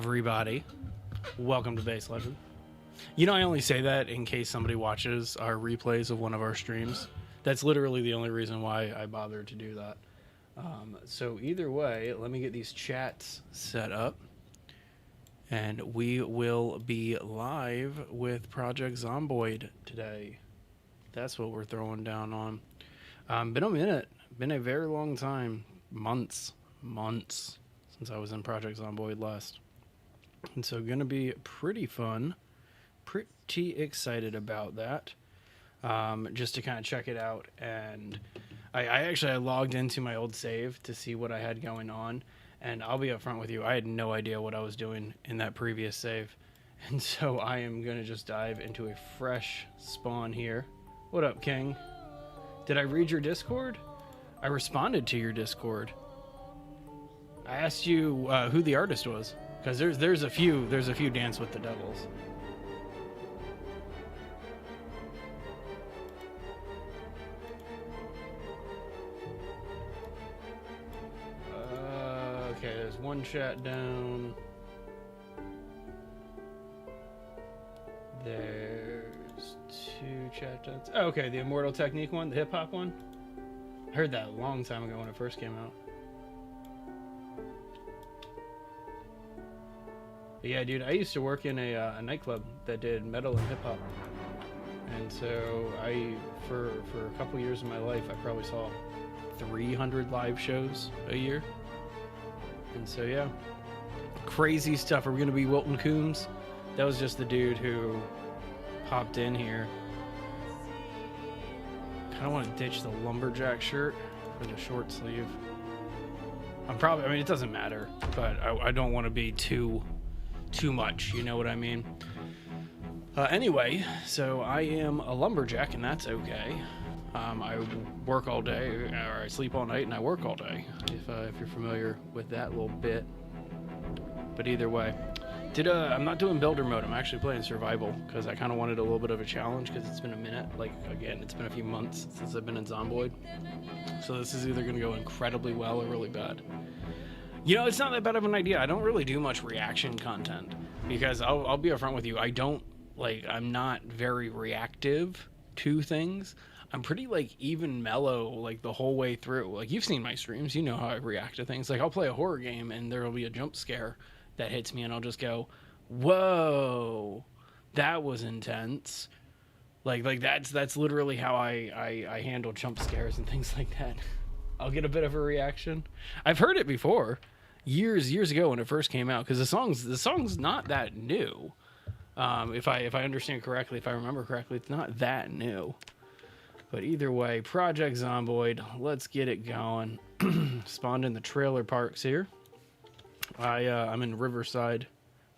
everybody. Welcome to Base Legend. You know, I only say that in case somebody watches our replays of one of our streams. That's literally the only reason why I bothered to do that. So either way, let me get these chats set up. And we will be live with Project Zomboid today. That's what we're throwing down on. Been a minute. Been a very long time. Months since I was in Project Zomboid last. And so gonna be pretty fun. Pretty excited about that. Just to kind of check it out. And I logged into my old save to see what I had going on. And I'll be upfront with you, I had no idea what I was doing in that previous save. And so I am going to just dive into a fresh spawn here. What up, King? Did I read your Discord? I responded to your Discord. I asked you who the artist was. Because there's a few Dance with the Devils. Okay, there's one chat down. There's two chat downs. Oh, okay, the Immortal Technique one, the hip hop one. I heard that a long time ago when it first came out. But yeah, dude, I used to work in a nightclub that did metal and hip hop. And so for a couple years of my life, I probably saw 300 live shows a year. And so, yeah, crazy stuff. Are we going to be Wilton Coombs? That was just the dude who popped in here. Kind of want to ditch the lumberjack shirt for the short sleeve. I mean, it doesn't matter, but I don't want to be too much. You know what I mean? Anyway, so I am a lumberjack, and that's okay. I work all day, or I sleep all night, and I work all day, if you're familiar with that little bit. But either way, I'm not doing builder mode. I'm actually playing survival, because I kind of wanted a little bit of a challenge, because it's been a minute. Like, again, it's been a few months since I've been in Zomboid. So this is either going to go incredibly well or really bad. You know, it's not that bad of an idea. I don't really do much reaction content, because I'll be upfront with you. I'm not very reactive to things. I'm pretty, even mellow, the whole way through. Like, you've seen my streams. You know how I react to things. Like, I'll play a horror game, and there'll be a jump scare that hits me, and I'll just go, whoa, that was intense. That's literally how I handle jump scares and things like that. I'll get a bit of a reaction. I've heard it before, years ago when it first came out, because the song's not that new. If I understand correctly, if I remember correctly, it's not that new. But either way, Project Zomboid, let's get it going. Spawned in the trailer parks here. I'm in Riverside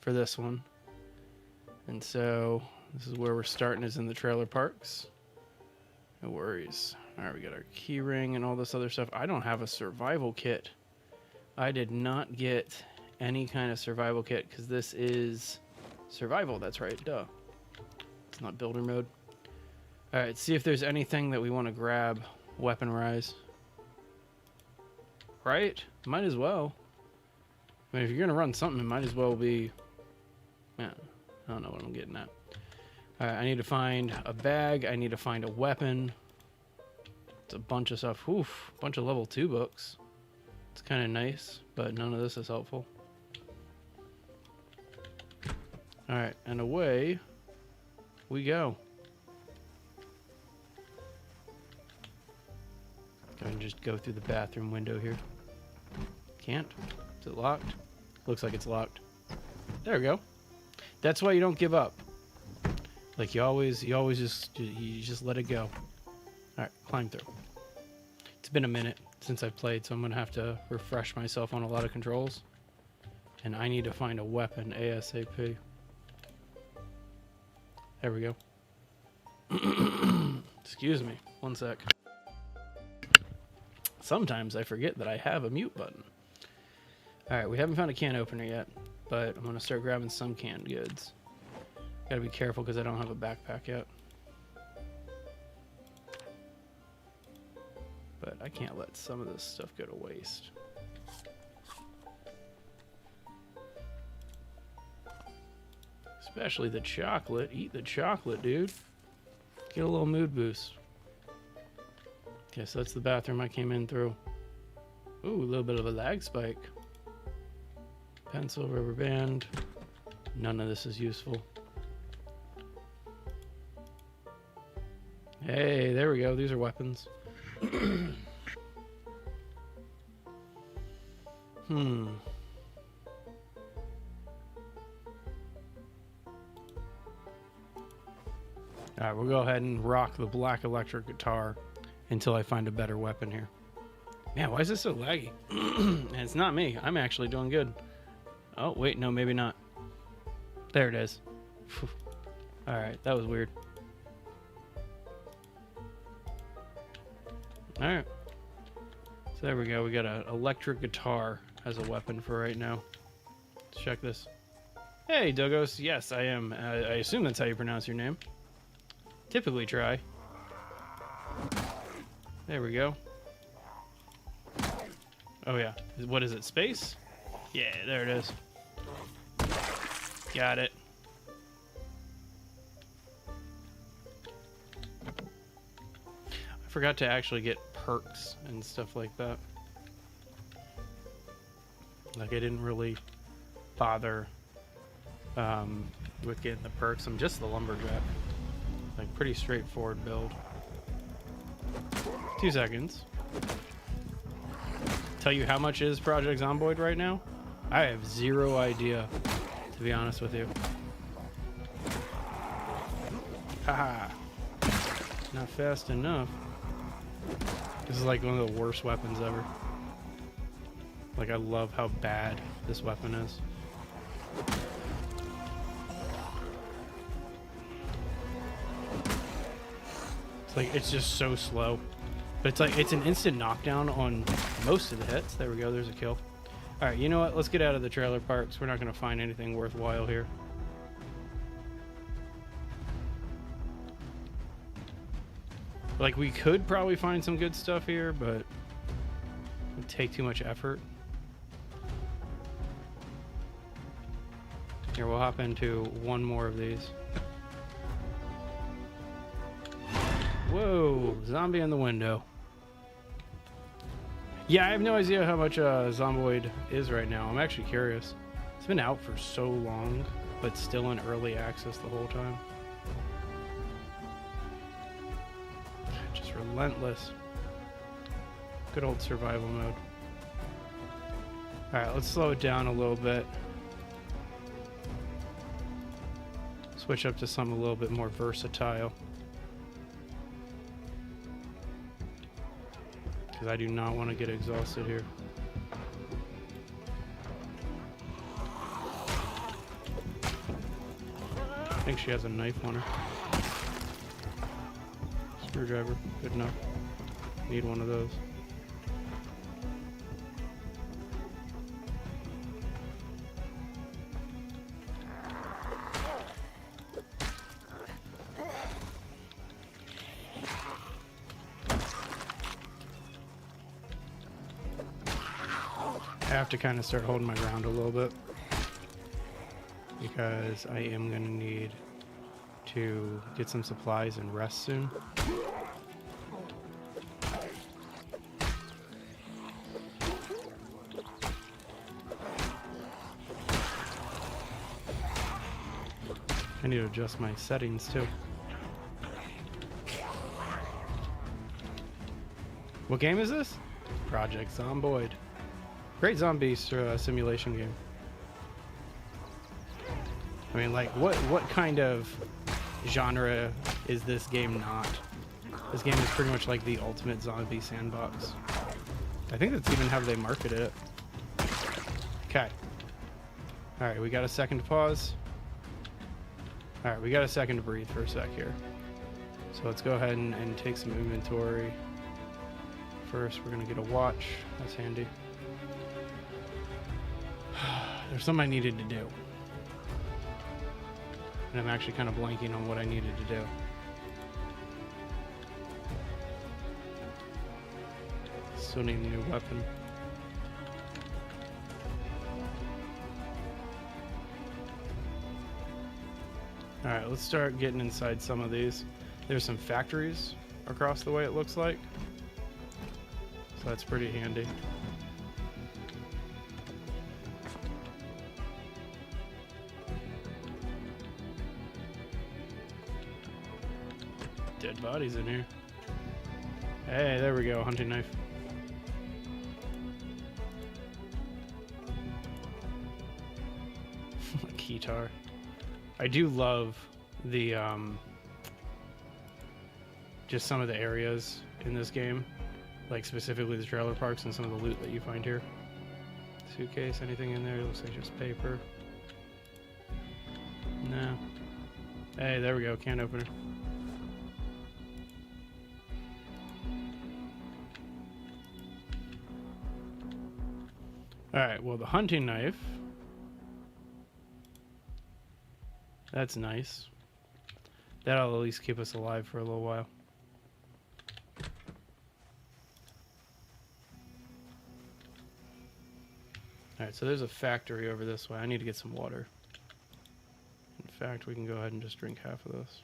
for this one. And so this is where we're starting, is in the trailer parks. No worries. All right, we got our key ring and all this other stuff. I don't have a survival kit. I did not get any kind of survival kit because this is survival. That's right, duh. It's not builder mode. All right, see if there's anything that we want to grab, weapon-wise. Right? Might as well. I mean, if you're going to run something, it might as well be... Yeah, I don't know what I'm getting at. All right, I need to find a bag. I need to find a weapon. It's a bunch of stuff. Oof, a bunch of level 2 books. It's kind of nice, but none of this is helpful. All right, and away we go. Go ahead and just go through the bathroom window here. Can't. Is it locked? Looks like it's locked. There we go. That's why you don't give up. Like, you always just let it go. All right, climb through. It's been a minute since I've played, so I'm gonna have to refresh myself on a lot of controls. And I need to find a weapon ASAP. There we go. Excuse me. One sec. Sometimes I forget that I have a mute button. Alright, we haven't found a can opener yet, but I'm going to start grabbing some canned goods. Gotta be careful because I don't have a backpack yet. But I can't let some of this stuff go to waste. Especially the chocolate. Eat the chocolate, dude. Get a little mood boost. Okay, so that's the bathroom I came in through. Ooh, a little bit of a lag spike. Pencil, rubber band. None of this is useful. Hey, there we go. These are weapons. Alright, we'll go ahead and rock the black electric guitar until I find a better weapon here. Man, why is this so laggy? And it's not me. I'm actually doing good. Oh, wait, no, maybe not. There it is. Alright, that was weird. Alright. So there we go. We got an electric guitar as a weapon for right now. Let's check this. Hey, Dougos. Yes, I am. I assume that's how you pronounce your name. Typically try. There we go. Oh yeah. What is it? Space? Yeah, there it is. Got it. I forgot to actually get perks and stuff like that. Like I didn't really bother with getting the perks. I'm just the lumberjack. Like pretty straightforward build. 2 seconds. Tell you how much is Project Zomboid right now? I have zero idea, to be honest with you. Haha. Not fast enough. This is like one of the worst weapons ever. Like I love how bad this weapon is. Like it's just so slow, but it's like it's an instant knockdown on most of the hits. There we go, there's a kill. All right, you know what, let's get out of the trailer parks. We're not going to find anything worthwhile here. Like we could probably find some good stuff here, but it would take too much effort. Here, we'll hop into one more of these. Whoa, zombie in the window. Yeah, I have no idea how much Zomboid is right now. I'm actually curious. It's been out for so long, but still in early access the whole time. Just relentless. Good old survival mode. Alright, let's slow it down a little bit. Switch up to something a little bit more versatile. Because I do not want to get exhausted here. I think she has a knife on her. Screwdriver, good enough. Need one of those. I have to kind of start holding my ground a little bit because I am going to need to get some supplies and rest soon. I need to adjust my settings too. What game is this? Project Zomboid. Great zombie simulation game. I mean, like, what kind of genre is this game not? This game is pretty much like the ultimate zombie sandbox. I think that's even how they marketed it. Okay. Alright, we got a second to pause. Alright, we got a second to breathe for a sec here. So let's go ahead and take some inventory. First, we're going to get a watch. That's handy. There's something I needed to do. And I'm actually kind of blanking on what I needed to do. Still need a new weapon. Alright, let's start getting inside some of these. There's some factories across the way, it looks like. So that's pretty handy. Dead bodies in here. Hey, there we go, hunting knife. A keytar. I do love the just some of the areas in this game, like specifically the trailer parks and some of the loot that you find here. Suitcase, anything in there? It looks like just paper. No. Hey, there we go, can opener. Alright, well, the hunting knife. That's nice. That'll at least keep us alive for a little while. Alright, so there's a factory over this way. I need to get some water. In fact, we can go ahead and just drink half of this.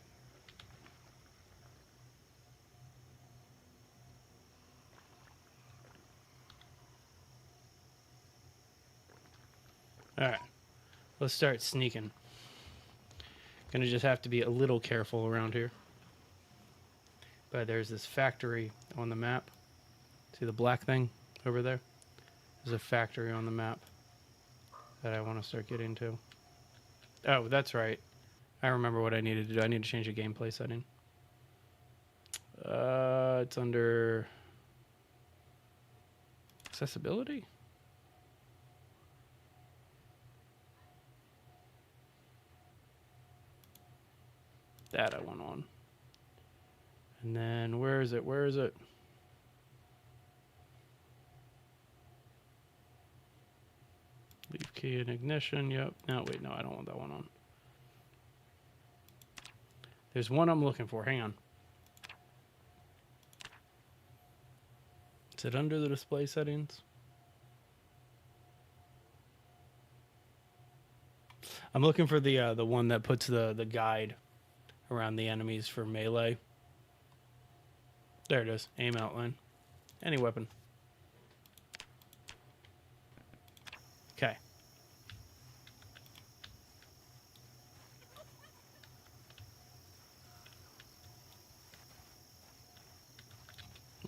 Alright, let's start sneaking. Gonna just have to be a little careful around here. But there's this factory on the map. See the black thing over there? There's a factory on the map that I want to start getting to. Oh, that's right. I remember what I needed to do. I need to change a gameplay setting. It's under accessibility? That I want on. And then where is it? Where is it? Leave key in ignition. Yep. No, wait, no, I don't want that one on. There's one I'm looking for. Hang on. Is it under the display settings? I'm looking for the one that puts the guide around the enemies for melee. There it is. Aim outline. Any weapon. Okay.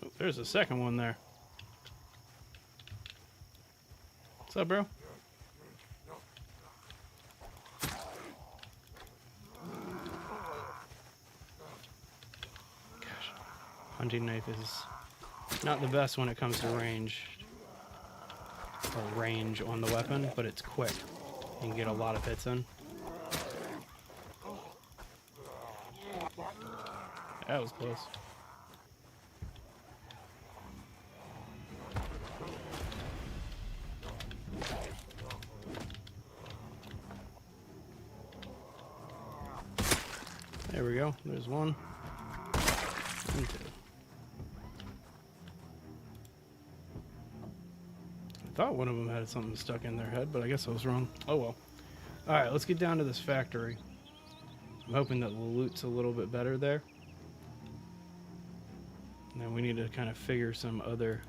Oh, there's a second one there. What's up, bro? Hunting knife is not the best when it comes to range on the weapon, but it's quick. You can get a lot of hits in. That was close. There we go. There's one. And two. I thought one of them had something stuck in their head, but I guess I was wrong. Oh well. Alright, let's get down to this factory. I'm hoping that the loot's a little bit better there. And then we need to kind of figure some other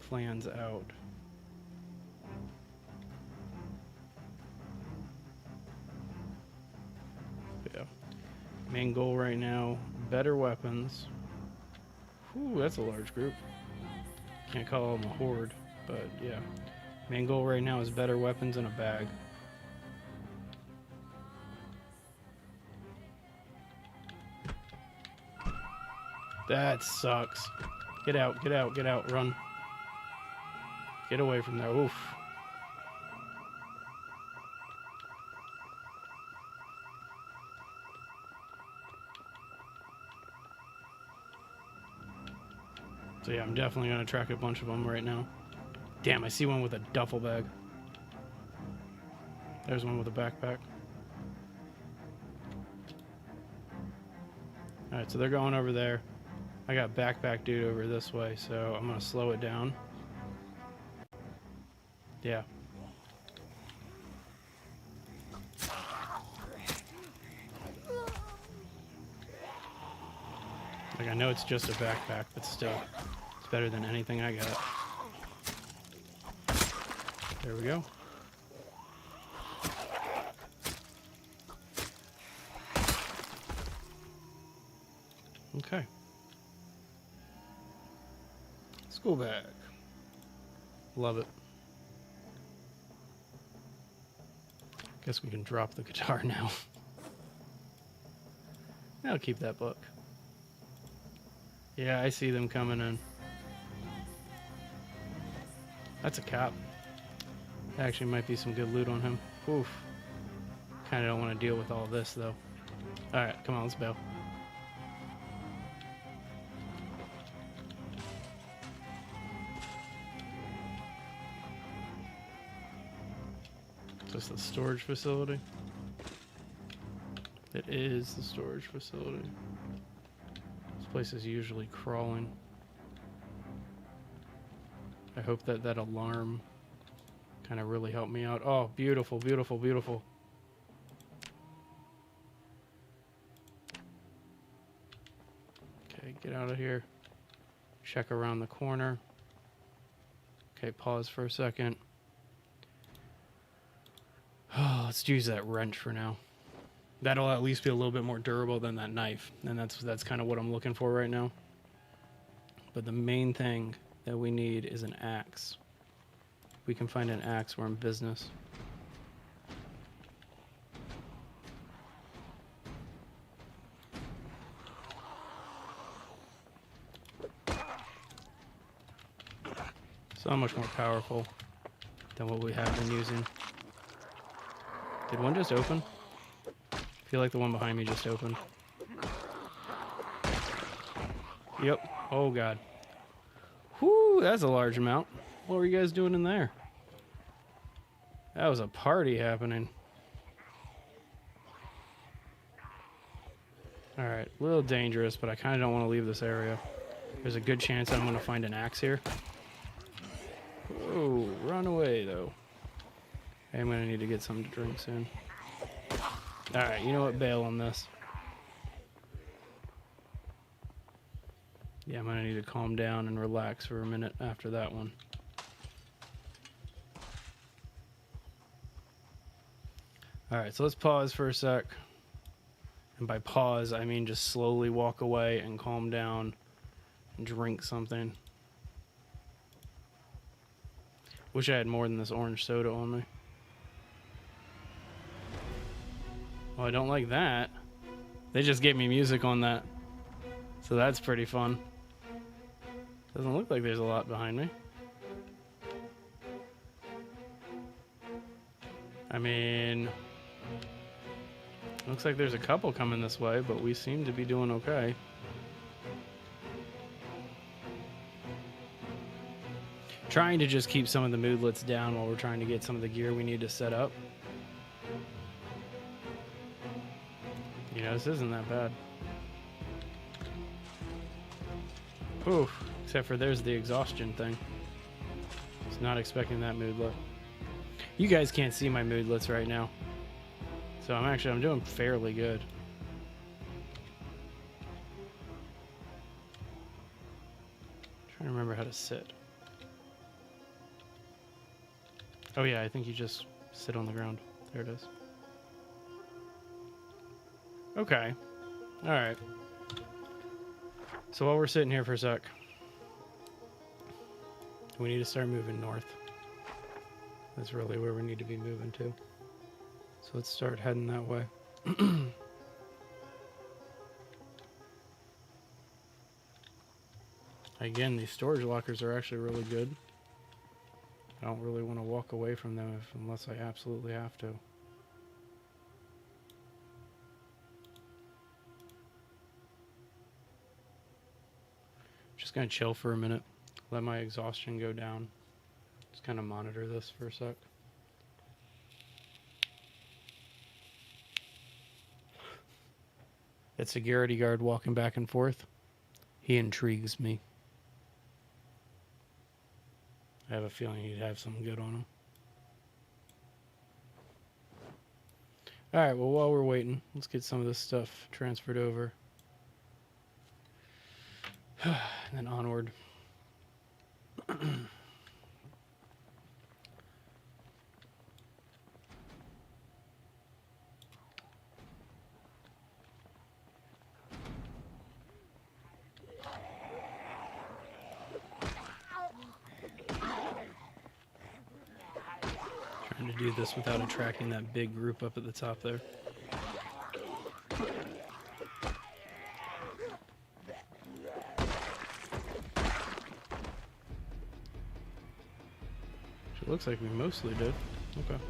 plans out. Yeah. Main goal right now, better weapons. Ooh, that's a large group. Can't call them a horde, but yeah. Main goal right now is better weapons in a bag. That sucks. Get out, get out, get out, run. Get away from there. Oof. So yeah, I'm definitely going to track a bunch of them right now. Damn, I see one with a duffel bag. There's one with a backpack. Alright, so they're going over there. I got backpack dude over this way, so I'm going to slow it down. Yeah. Like, I know it's just a backpack, but still, it's better than anything I got. There we go. Okay. School bag. Love it. Guess we can drop the guitar now. I'll keep that book. Yeah, I see them coming in. That's a cop. Actually might be some good loot on him. Oof. Kinda don't want to deal with all this though. Alright, come on, let's bail. Is this the storage facility? It is the storage facility. This place is usually crawling. I hope that that alarm kind of really helped me out. Oh, beautiful, beautiful, beautiful. Okay, get out of here. Check around the corner. Okay, pause for a second. Oh, let's use that wrench for now. That'll at least be a little bit more durable than that knife. And that's kind of what I'm looking for right now. But the main thing that we need is an axe. If we can find an axe, we're in business. So much more powerful than what we have been using. Did one just open? I feel like the one behind me just opened. Yep. Oh, God. Whoo, that's a large amount. What were you guys doing in there? That was a party happening. Alright, a little dangerous, but I kind of don't want to leave this area. There's a good chance I'm going to find an axe here. Oh, run away, though. I'm going to need to get something to drink soon. Alright, you know what? Bail on this. Yeah, I'm going to need to calm down and relax for a minute after that one. Alright, so let's pause for a sec. And by pause, I mean just slowly walk away and calm down and drink something. Wish I had more than this orange soda on me. Well, I don't like that. They just gave me music on that. So that's pretty fun. Doesn't look like there's a lot behind me. I mean, looks like there's a couple coming this way, but we seem to be doing okay. Trying to just keep some of the moodlets down while we're trying to get some of the gear we need to set up. You know, this isn't that bad. Oof, except for there's the exhaustion thing. Was not expecting that moodlet. You guys can't see my moodlets right now. So I'm doing fairly good. Trying to remember how to sit. Oh yeah, I think you just sit on the ground. There it is. Okay. Alright. So while we're sitting here for a sec, we need to start moving north. That's really where we need to be moving to. So let's start heading that way. Again, these storage lockers are actually really good. I don't really want to walk away from them unless I absolutely have to. Just gonna chill for a minute, let my exhaustion go down. Just kind of monitor this for a sec. That security guard walking back and forth, he intrigues me. I have a feeling he'd have something good on him. Alright, well, while we're waiting, let's get some of this stuff transferred over. And then onward. Trying to do this without attracting that big group up at the top there. It looks like we mostly did. Okay.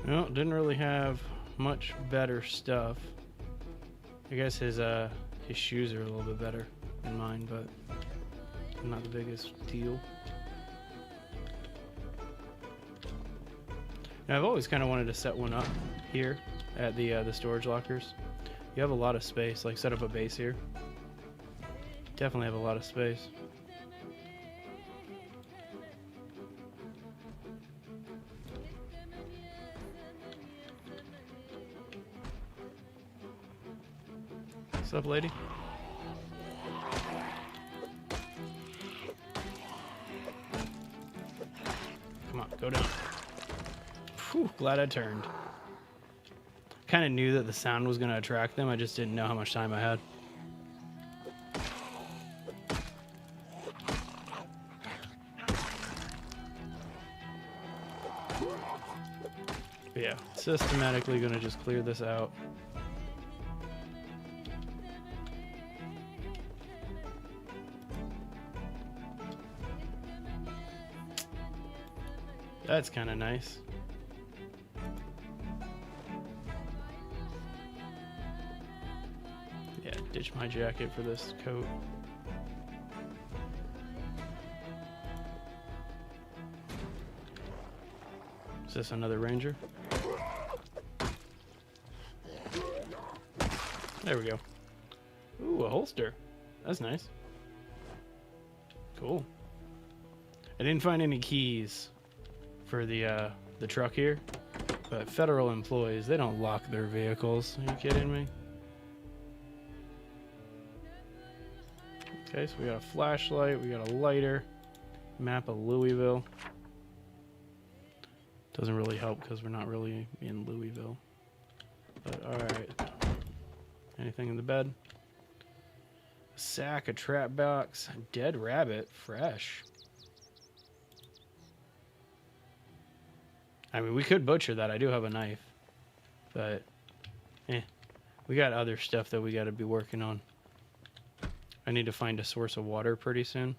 Well, didn't really have much better stuff. I guess his shoes are a little bit better than mine, but not the biggest deal. Now, I've always kind of wanted to set one up here at the storage lockers. You have a lot of space. Like, set up a base here. Definitely have a lot of space. What's up, lady? Come on, go down. Whew, glad I turned. Kind of knew that the sound was going to attract them. I just didn't know how much time I had. But yeah, systematically going to just clear this out. That's kind of nice. Yeah, ditch my jacket for this coat. Is this another ranger? There we go. Ooh, a holster. That's nice. Cool. I didn't find any keys for the truck here, but federal employees, they don't lock their vehicles. Are you kidding me? Okay, so we got a flashlight, we got a lighter, map of Louisville. Doesn't really help because we're not really in Louisville. But alright. Anything in the bed? A sack, a trap box, a dead rabbit, fresh. I mean, we could butcher that. I do have a knife. But, we got other stuff that we got to be working on. I need to find a source of water pretty soon.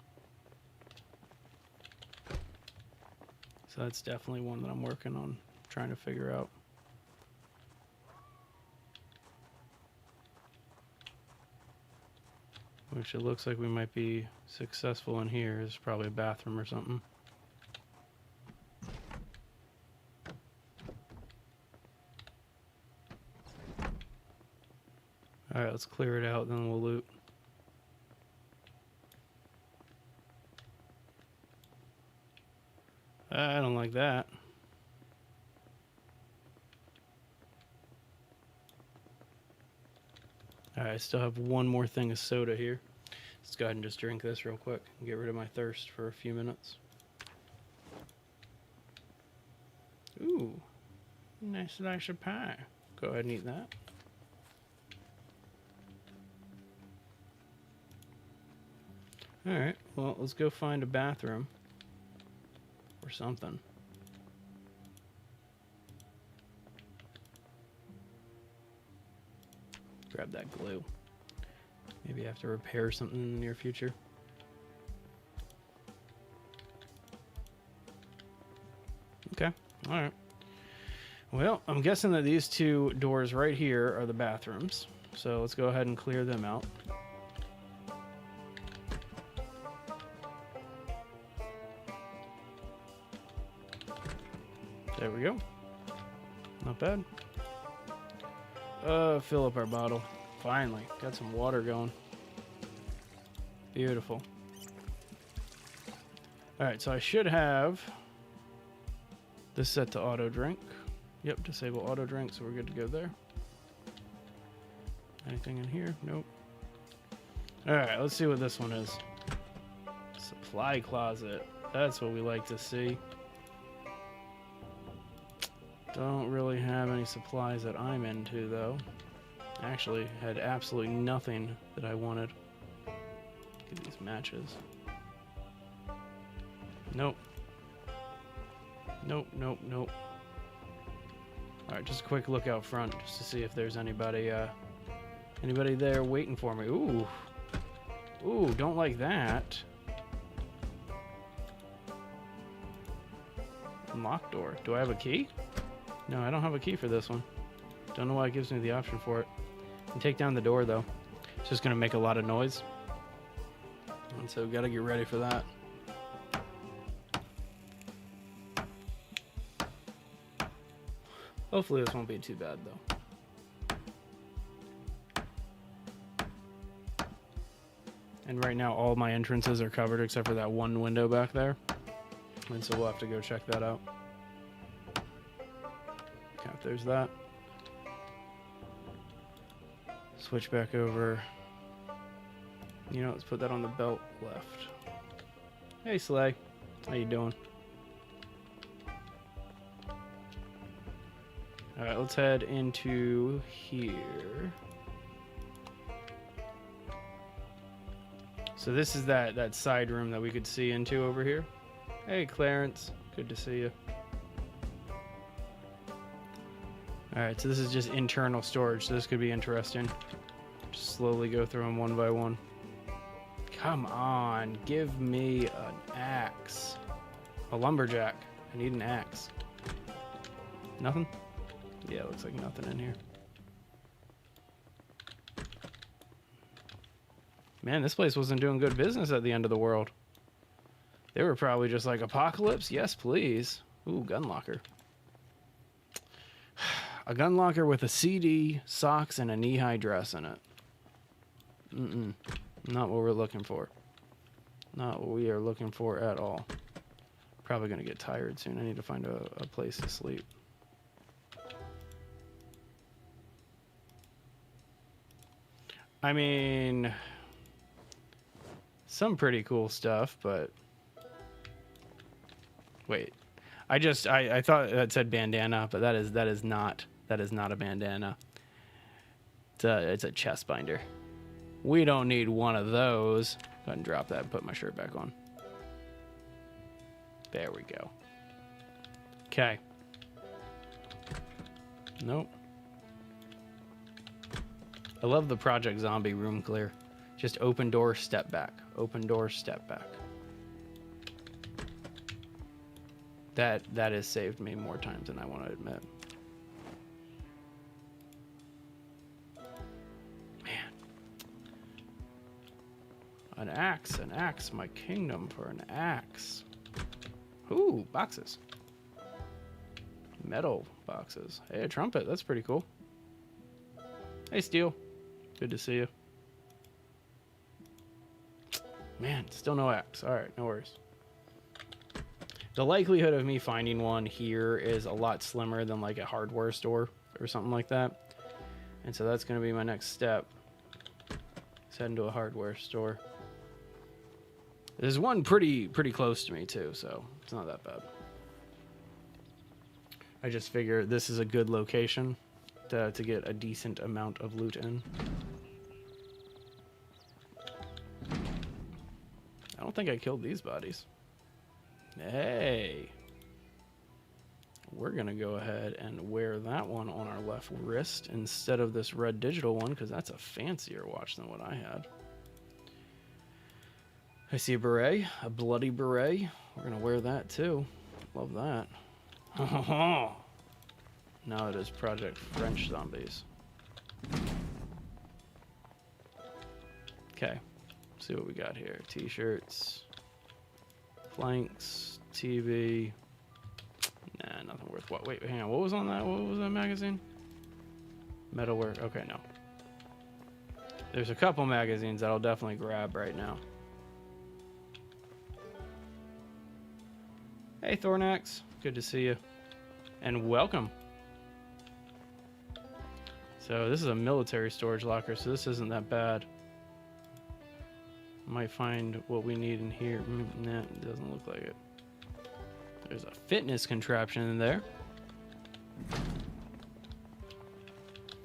So that's definitely one that I'm working on, trying to figure out. Which it looks like we might be successful in here. There's probably a bathroom or something. Alright, let's clear it out, then we'll loot. I don't like that. Alright, I still have one more thing of soda here. Let's go ahead and just drink this real quick and get rid of my thirst for a few minutes. Ooh, nice slice of pie. Go ahead and eat that. Alright, well, let's go find a bathroom or something. Grab that glue. Maybe I have to repair something in the near future. Okay, alright. Well, I'm guessing that these two doors right here are the bathrooms. So let's go ahead and clear them out. There we go. Not bad. Fill up our bottle. Finally, got some water going. Beautiful. Alright, so I should have this set to auto drink. Yep, disable auto drink, so we're good to go there. Anything in here? Nope. Alright, let's see what this one is. Supply closet. That's what we like to see. Don't really have any supplies that I'm into, though. Actually, had absolutely nothing that I wanted. Get these matches. Nope. Nope, nope, nope. Alright, just a quick look out front just to see if there's anybody there waiting for me. Ooh. Ooh, don't like that. Unlocked door. Do I have a key? No, I don't have a key for this one. Don't know why it gives me the option for it. And take down the door, though. It's just going to make a lot of noise. And so got to get ready for that. Hopefully this won't be too bad, though. And right now all my entrances are covered except for that one window back there. And so we'll have to go check that out. Okay, there's that. Switch back over. You know, let's put that on the belt left. Hey, Slay. How you doing? Alright, let's head into here. So this is that side room that we could see into over here. Hey, Clarence. Good to see you. Alright, so this is just internal storage, so this could be interesting. Just slowly go through them one by one. Come on, give me an axe. A lumberjack. I need an axe. Nothing? Yeah, looks like nothing in here. Man, this place wasn't doing good business at the end of the world. They were probably just like, apocalypse? Yes, please. Ooh, gun locker. A gun locker with a CD, socks, and a knee-high dress in it. Mm-mm. Not what we're looking for. Not what we are looking for at all. Probably going to get tired soon. I need to find a place to sleep. I mean, some pretty cool stuff, but wait. I thought it said bandana, but that is not a bandana. It's a chest binder. We don't need one of those. Go ahead and drop that and put my shirt back on. There we go. Okay. Nope. I love the Project Zombie room clear. Just open door, step back. Open door, step back. That has saved me more times than I want to admit. Man. An axe, my kingdom for an axe. Ooh, boxes. Metal boxes. Hey, a trumpet, that's pretty cool. Hey, Steel. Good to see you. Man, still no axe. Alright, no worries. The likelihood of me finding one here is a lot slimmer than like a hardware store or something like that. And so that's going to be my next step. Let's head into a hardware store. There's one pretty close to me too, so it's not that bad. I just figure this is a good location to get a decent amount of loot in. I don't think I killed these bodies. Hey. We're going to go ahead and wear that one on our left wrist instead of this red digital one, because that's a fancier watch than what I had. I see a beret, a bloody beret. We're going to wear that too. Love that. Now it is Project French Zombies. Okay. See what we got here. T-shirts, flanks, TV. Nah, nothing worth what. Wait, hang on. What was on that? What was that magazine? Metalwork. Okay, no. There's a couple magazines that I'll definitely grab right now. Hey, Thornax. Good to see you. And welcome. So this is a military storage locker, so this isn't that bad. Might find what we need in here. Nah, it doesn't look like it. There's a fitness contraption in there.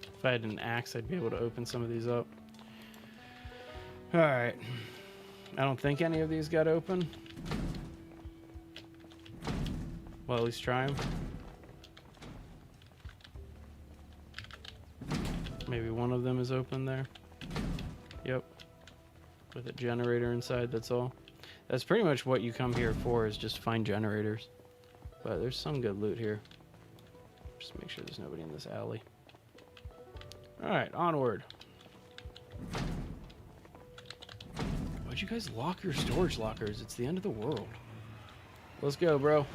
If I had an axe, I'd be able to open some of these up. Alright. I don't think any of these got open. Well, at least try them. Maybe one of them is open there. Yep. With a generator inside, that's all. That's pretty much what you come here for, is just find generators. But there's some good loot here. Just make sure there's nobody in this alley. Alright, onward. Why'd you guys lock your storage lockers? It's the end of the world. Let's go, bro.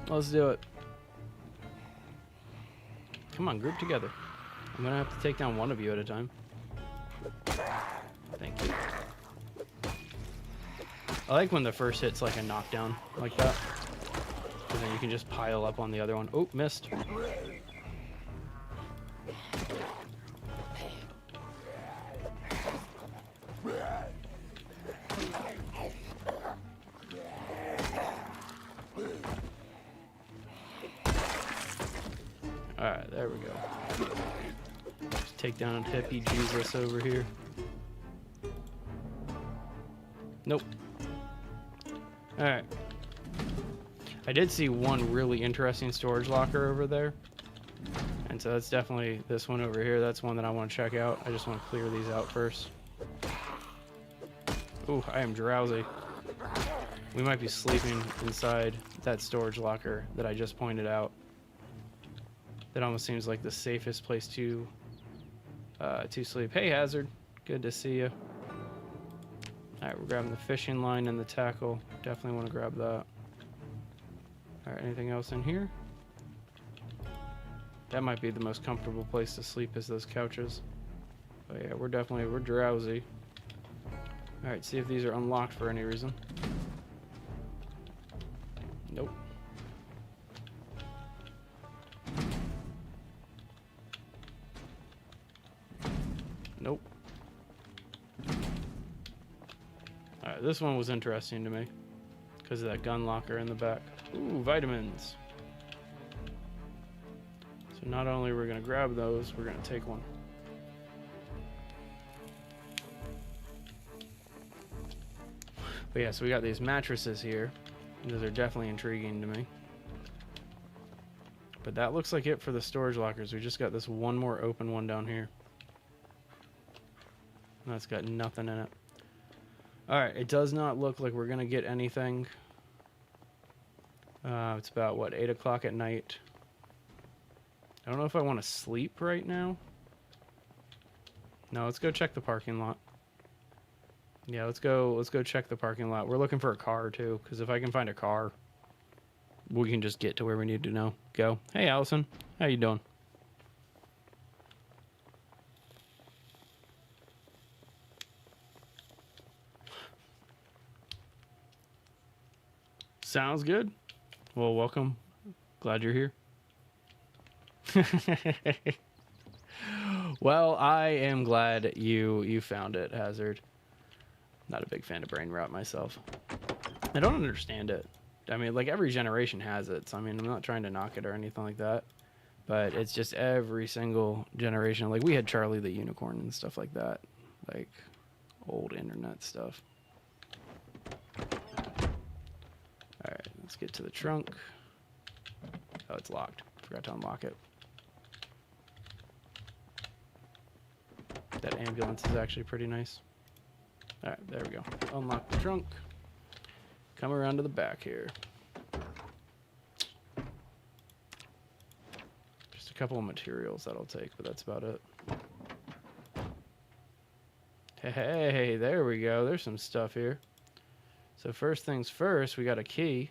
Let's do it. Come on, group together. I'm gonna have to take down one of you at a time. Thank you. I like when the first hit's like a knockdown like that. And then you can just pile up on the other one. Oh, missed. Alright, there we go. Just take down hippie Jesus over here. Nope. Alright. I did see one really interesting storage locker over there. And so that's definitely this one over here. That's one that I want to check out. I just want to clear these out first. Ooh, I am drowsy. We might be sleeping inside that storage locker that I just pointed out. That almost seems like the safest place to sleep. Hey, Hazard. Good to see you. Alright, we're grabbing the fishing line and the tackle. Definitely want to grab that. Alright, anything else in here? That might be the most comfortable place to sleep, is those couches. But yeah, we're drowsy. Alright, see if these are unlocked for any reason. Nope. Nope. Alright, this one was interesting to me because of that gun locker in the back. Ooh, vitamins. So not only are we going to grab those, we're going to take one. But yeah, so we got these mattresses here. Those are definitely intriguing to me. But that looks like it for the storage lockers. We just got this one more open one down here. That's got nothing in it. Alright, it does not look like we're going to get anything. It's about, what, 8 o'clock at night. I don't know if I want to sleep right now. No, let's go check the parking lot. Yeah, let's go check the parking lot. We're looking for a car, too, because if I can find a car, we can just get to where we need to go. Hey, Allison. How you doing? Sounds good. Well, welcome. Glad you're here. Well, I am glad you found it, Hazard. Not a big fan of brain rot myself. I don't understand it. I mean, like, every generation has it. So, I mean, I'm not trying to knock it or anything like that. But it's just every single generation. Like, we had Charlie the Unicorn and stuff like that. Like, old internet stuff. Alright, let's get to the trunk. Oh, it's locked. Forgot to unlock it. That ambulance is actually pretty nice. Alright, there we go. Unlock the trunk. Come around to the back here. Just a couple of materials that'll take, but that's about it. Hey, there we go. There's some stuff here. So first things first, we got a key.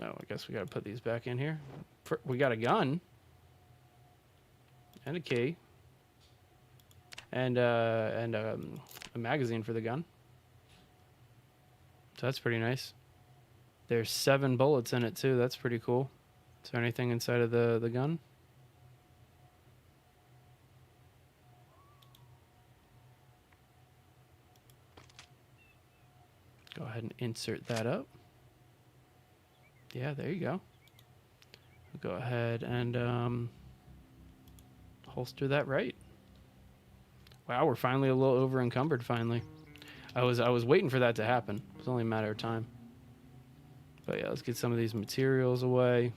Oh, I guess we got to put these back in here. We got a gun. And a key. And a magazine for the gun. So that's pretty nice. There's 7 bullets in it too. That's pretty cool. Is there anything inside of the gun? Go ahead and insert that up. Yeah, there you go. Go ahead and holster that right. Wow, we're finally a little over encumbered finally. I was waiting for that to happen. It was only a matter of time. But yeah, let's get some of these materials away.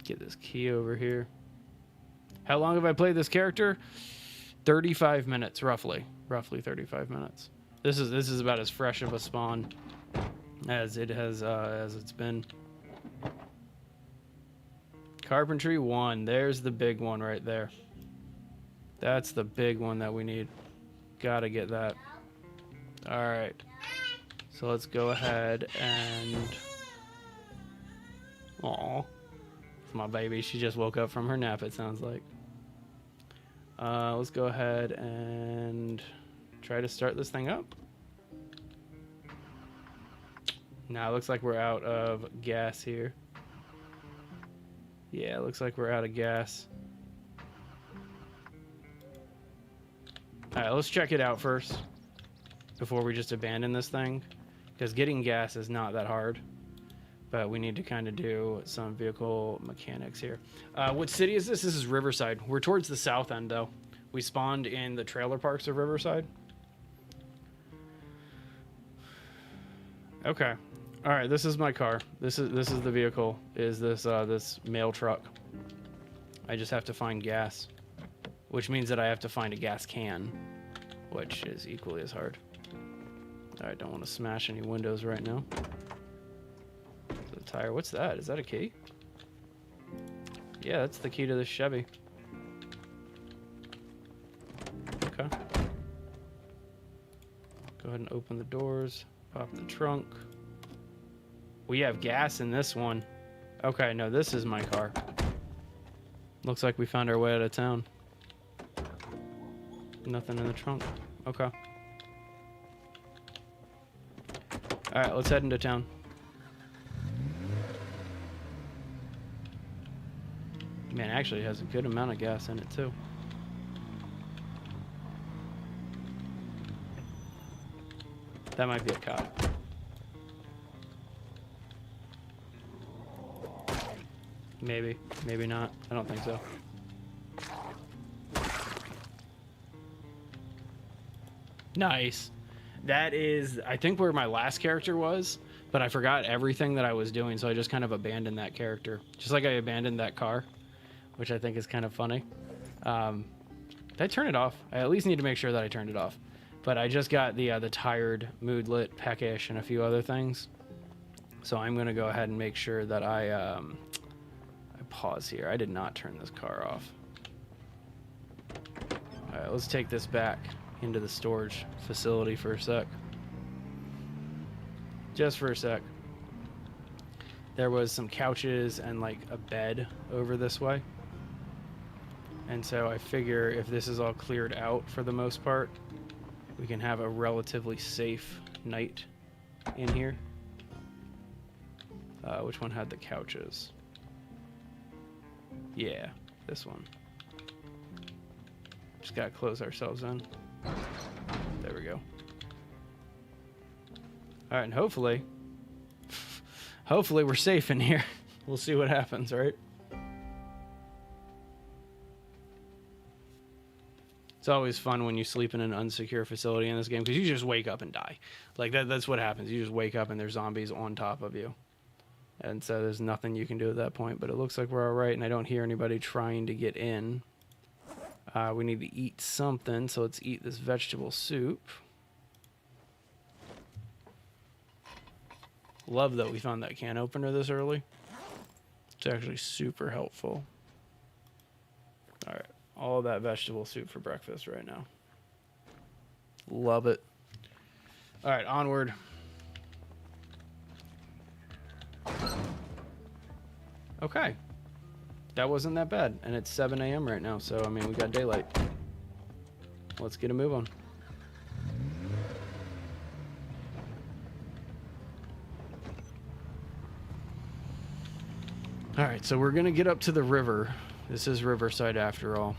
Get this key over here. How long have I played this character? 35 minutes, roughly. Roughly 35 minutes. This is about as fresh of a spawn as it's been. Carpentry 1. There's the big one right there. That's the big one that we need. Gotta get that. Alright. So let's go ahead and... Aw. My baby. She just woke up from her nap, it sounds like. Let's go ahead and try to start this thing up. Now it looks like we're out of gas here. Yeah, it looks like we're out of gas. Alright, let's check it out first before we just abandon this thing, because getting gas is not that hard, but we need to kind of do some vehicle mechanics here. What city is this? This is Riverside. We're towards the south end though. We spawned in the trailer parks of Riverside. Okay. All right, this is my car. This is the vehicle. Is this this mail truck? I just have to find gas, which means that I have to find a gas can, which is equally as hard. I don't want to smash any windows right now. The tire. What's that? Is that a key? Yeah, that's the key to this Chevy. Okay. Go ahead and open the doors. Pop the trunk. We have gas in this one. Okay, no, this is my car. Looks like we found our way out of town. Nothing in the trunk. Okay. Alright, let's head into town. Man, actually has a good amount of gas in it too. That might be a cop. Maybe, maybe not. I don't think so. Nice. That is, I think, where my last character was, but I forgot everything that I was doing, so I just kind of abandoned that character. Just like I abandoned that car, which I think is kind of funny. Did I turn it off? I at least need to make sure that I turned it off. But I just got the tired, moodlet, peckish, and a few other things. So I'm going to go ahead and make sure that I pause here. I did not turn this car off. All right, let's take this back into the storage facility for a sec. Just for a sec. There was some couches and like a bed over this way. And so I figure if this is all cleared out for the most part, we can have a relatively safe night in here. Which one had the couches? Yeah, this one. Just gotta close ourselves in. There we go. All right, and hopefully we're safe in here. We'll see what happens, right? It's always fun when you sleep in an unsecure facility in this game, because you just wake up and die. Like that's what happens. You just wake up and there's zombies on top of you. And so there's nothing you can do at that point, but it looks like we're all right, and I don't hear anybody trying to get in. We need to eat something, so let's eat this vegetable soup. Love that we found that can opener this early. It's actually super helpful. All right, all that vegetable soup for breakfast right now. Love it. All right, onward. Okay, that wasn't that bad, and it's 7 a.m. right now, so I mean we got daylight. Let's get a move on. Alright, so we're gonna get up to the river. This is Riverside after all.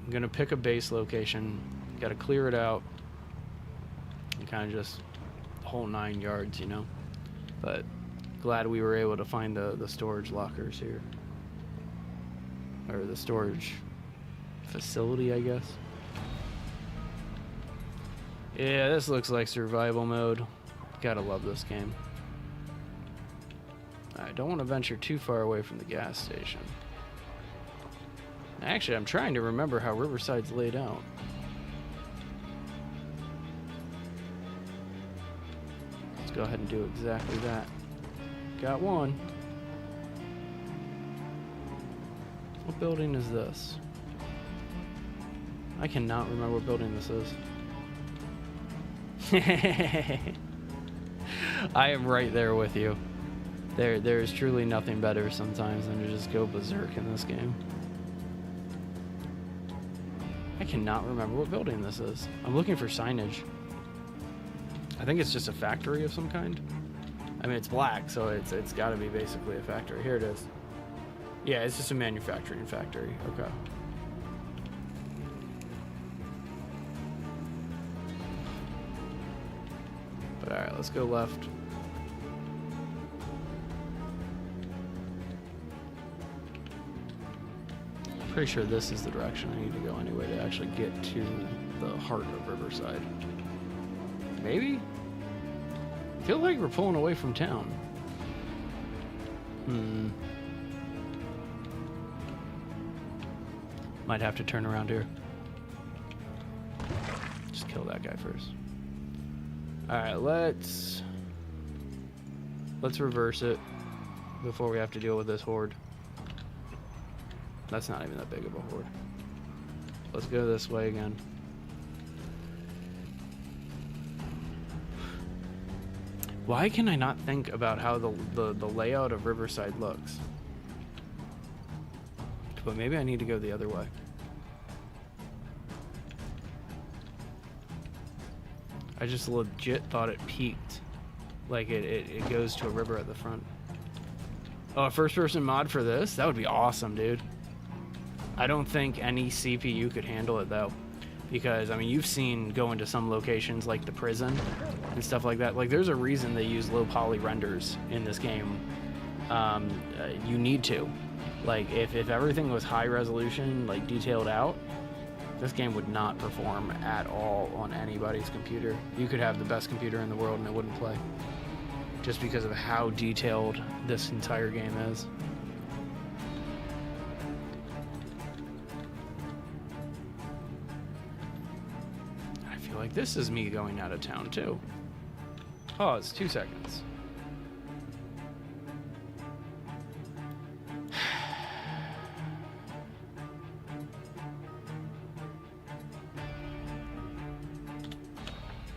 I'm gonna pick a base location. Gotta clear it out. And kind of just the whole 9 yards, you know? But glad we were able to find the storage lockers here. Or the storage facility, I guess. Yeah, this looks like survival mode. Gotta love this game. I don't want to venture too far away from the gas station. Actually, I'm trying to remember how Riverside's laid out. Let's go ahead and do exactly that. Got one. What building is this? I cannot remember what building this is. I am right there with you. There is truly nothing better sometimes than to just go berserk in this game. I cannot remember what building this is. I'm looking for signage. I think it's just a factory of some kind. I mean, it's black, so it's got to be basically a factory. Here it is. Yeah, it's just a manufacturing factory. Okay. But alright, let's go left. I'm pretty sure this is the direction I need to go anyway to actually get to the heart of Riverside. Maybe? I feel like we're pulling away from town. Might have to turn around here. Just kill that guy first. Alright, let's reverse it before we have to deal with this horde. That's not even that big of a horde. Let's go this way again. Why can I not think about how the layout of Riverside looks? But maybe I need to go the other way. I just legit thought it peaked. Like it goes to a river at the front. Oh, a first-person mod for this? That would be awesome, dude. I don't think any CPU could handle it, though. Because, I mean, you've seen go into some locations like the prison and stuff like that. Like, there's a reason they use low poly renders in this game. You need to. Like, if everything was high resolution, like, detailed out, this game would not perform at all on anybody's computer. You could have the best computer in the world and it wouldn't play. Just because of how detailed this entire game is. I feel like this is me going out of town too. Pause 2 seconds.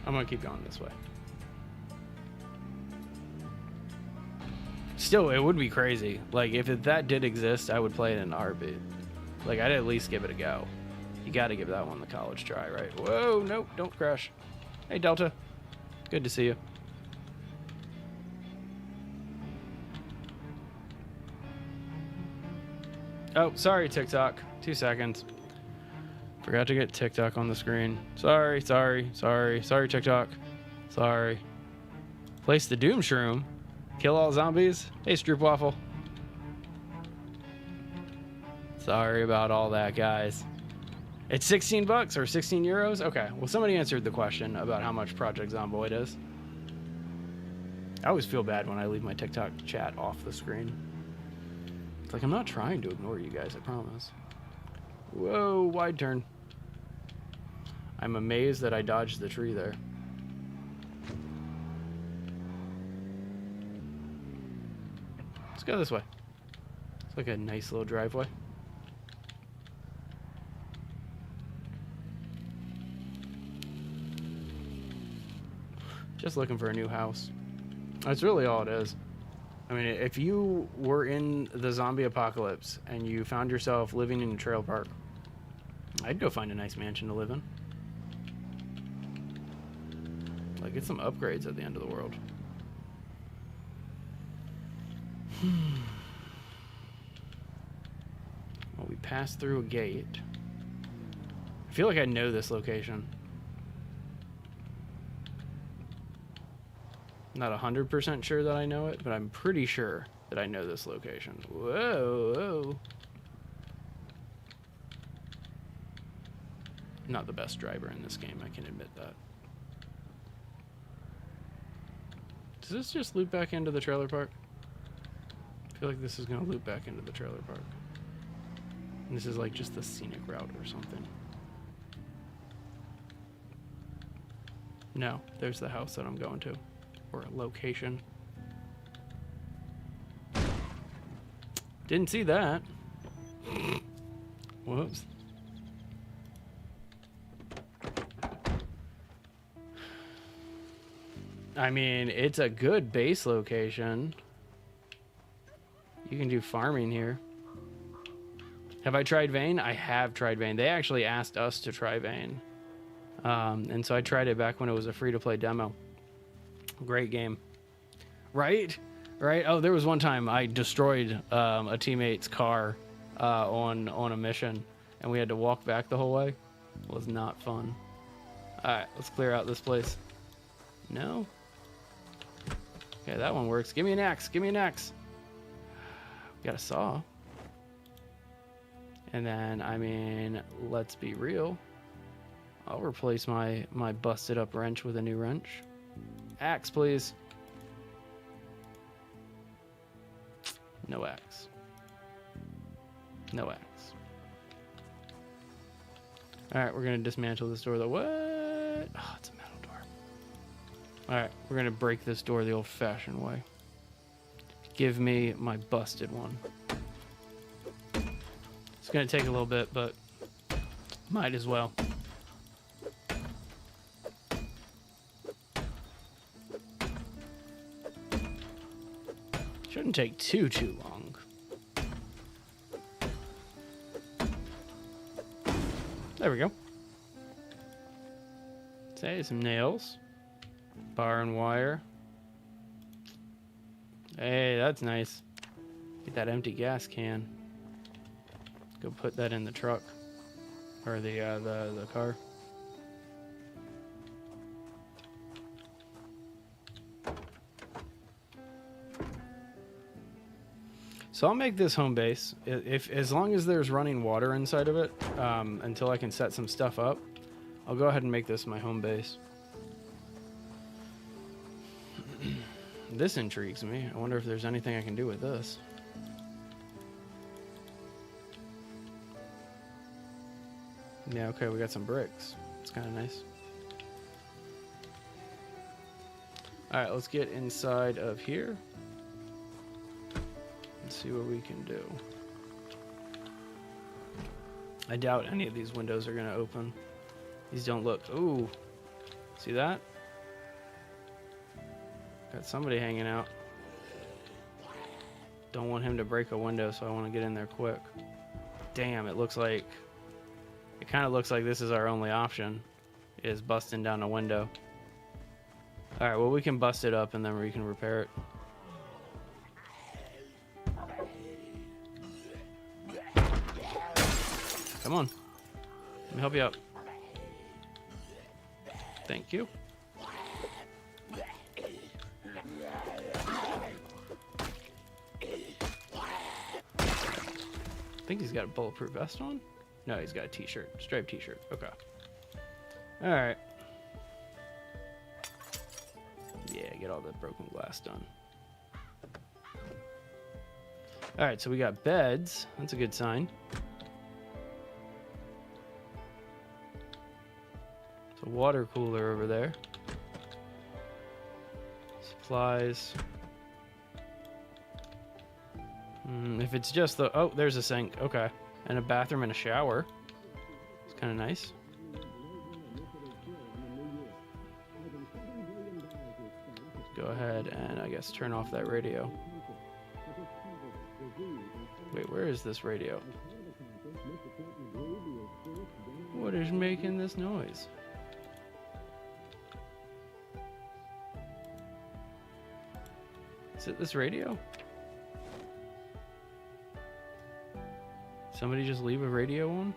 I'm gonna keep going this way. Still, it would be crazy. Like, if that did exist, I would play it in a heartbeat. Like, I'd at least give it a go. You gotta give that one the college try, right? Whoa, nope, don't crash. Hey, Delta. Good to see you. Oh, sorry, TikTok. 2 seconds. Forgot to get TikTok on the screen. Sorry, TikTok. Sorry. Place the Doom Shroom. Kill all zombies. Hey, Stroopwaffle. Sorry about all that, guys. It's 16 bucks or 16 euros? Okay, well, somebody answered the question about how much Project Zomboid is. I always feel bad when I leave my TikTok chat off the screen. It's like I'm not trying to ignore you guys, I promise. Whoa, wide turn. I'm amazed that I dodged the tree there. Let's go this way. It's like a nice little driveway. Just looking for a new house. That's really all it is. I mean, if you were in the zombie apocalypse and you found yourself living in a trailer park, I'd go find a nice mansion to live in. Like, get some upgrades at the end of the world. pass through a gate. I feel like I know this location. Not 100% sure that I know it, but I'm pretty sure that I know this location. Whoa, whoa. Not the best driver in this game, I can admit that. Does this just loop back into the trailer park? I feel like this is going to loop back into the trailer park. And this is like just the scenic route or something. No, there's the house that I'm going to. Or a location. Didn't see that. Whoops. I mean, it's a good base location. You can do farming here. Have I tried Vane? I have tried Vane. They actually asked us to try Vane. And so I tried it back when it was a free-to-play demo. Great game. Right? Right? Oh, there was one time I destroyed a teammate's car on a mission, and we had to walk back the whole way. It was not fun. Alright, let's clear out this place. No? Okay, that one works. Give me an axe. Give me an axe. Got a saw. And then, I mean, let's be real. I'll replace my busted up wrench with a new wrench. Axe, please. No axe. No axe. Alright, we're going to dismantle this door though. What? Oh, it's a metal door. Alright, we're going to break this door the old-fashioned way. Give me my busted one. It's going to take a little bit, but might as well. Shouldn't take too long. There we go. Say some nails. Bar and wire. Hey, that's nice. Get that empty gas can. Go put that in the truck. Or the car. So I'll make this home base. As long as there's running water inside of it, until I can set some stuff up, I'll go ahead and make this my home base. This intrigues me. I wonder if there's anything I can do with this. Yeah, okay, we got some bricks. It's kind of nice. Alright, let's get inside of here. And see what we can do. I doubt any of these windows are going to open. These don't look... Ooh. See that? Got somebody hanging out. Don't want him to break a window, so I want to get in there quick. Damn, it looks like... It kind of looks like this is our only option, is busting down a window. Alright, well, we can bust it up and then we can repair it. Come on. Let me help you out. Thank you. I think he's got a bulletproof vest on. No, he's got a t-shirt. Striped t-shirt. Okay. Alright. Yeah, get all the broken glass done. Alright, so we got beds. That's a good sign. It's a water cooler over there. Supplies. If it's just the... Oh, there's a sink. Okay. And a bathroom and a shower. It's kind of nice. Let's go ahead and I guess turn off that radio. Wait, where is this radio? What is making this noise? Is it this radio? Somebody just leave a radio on?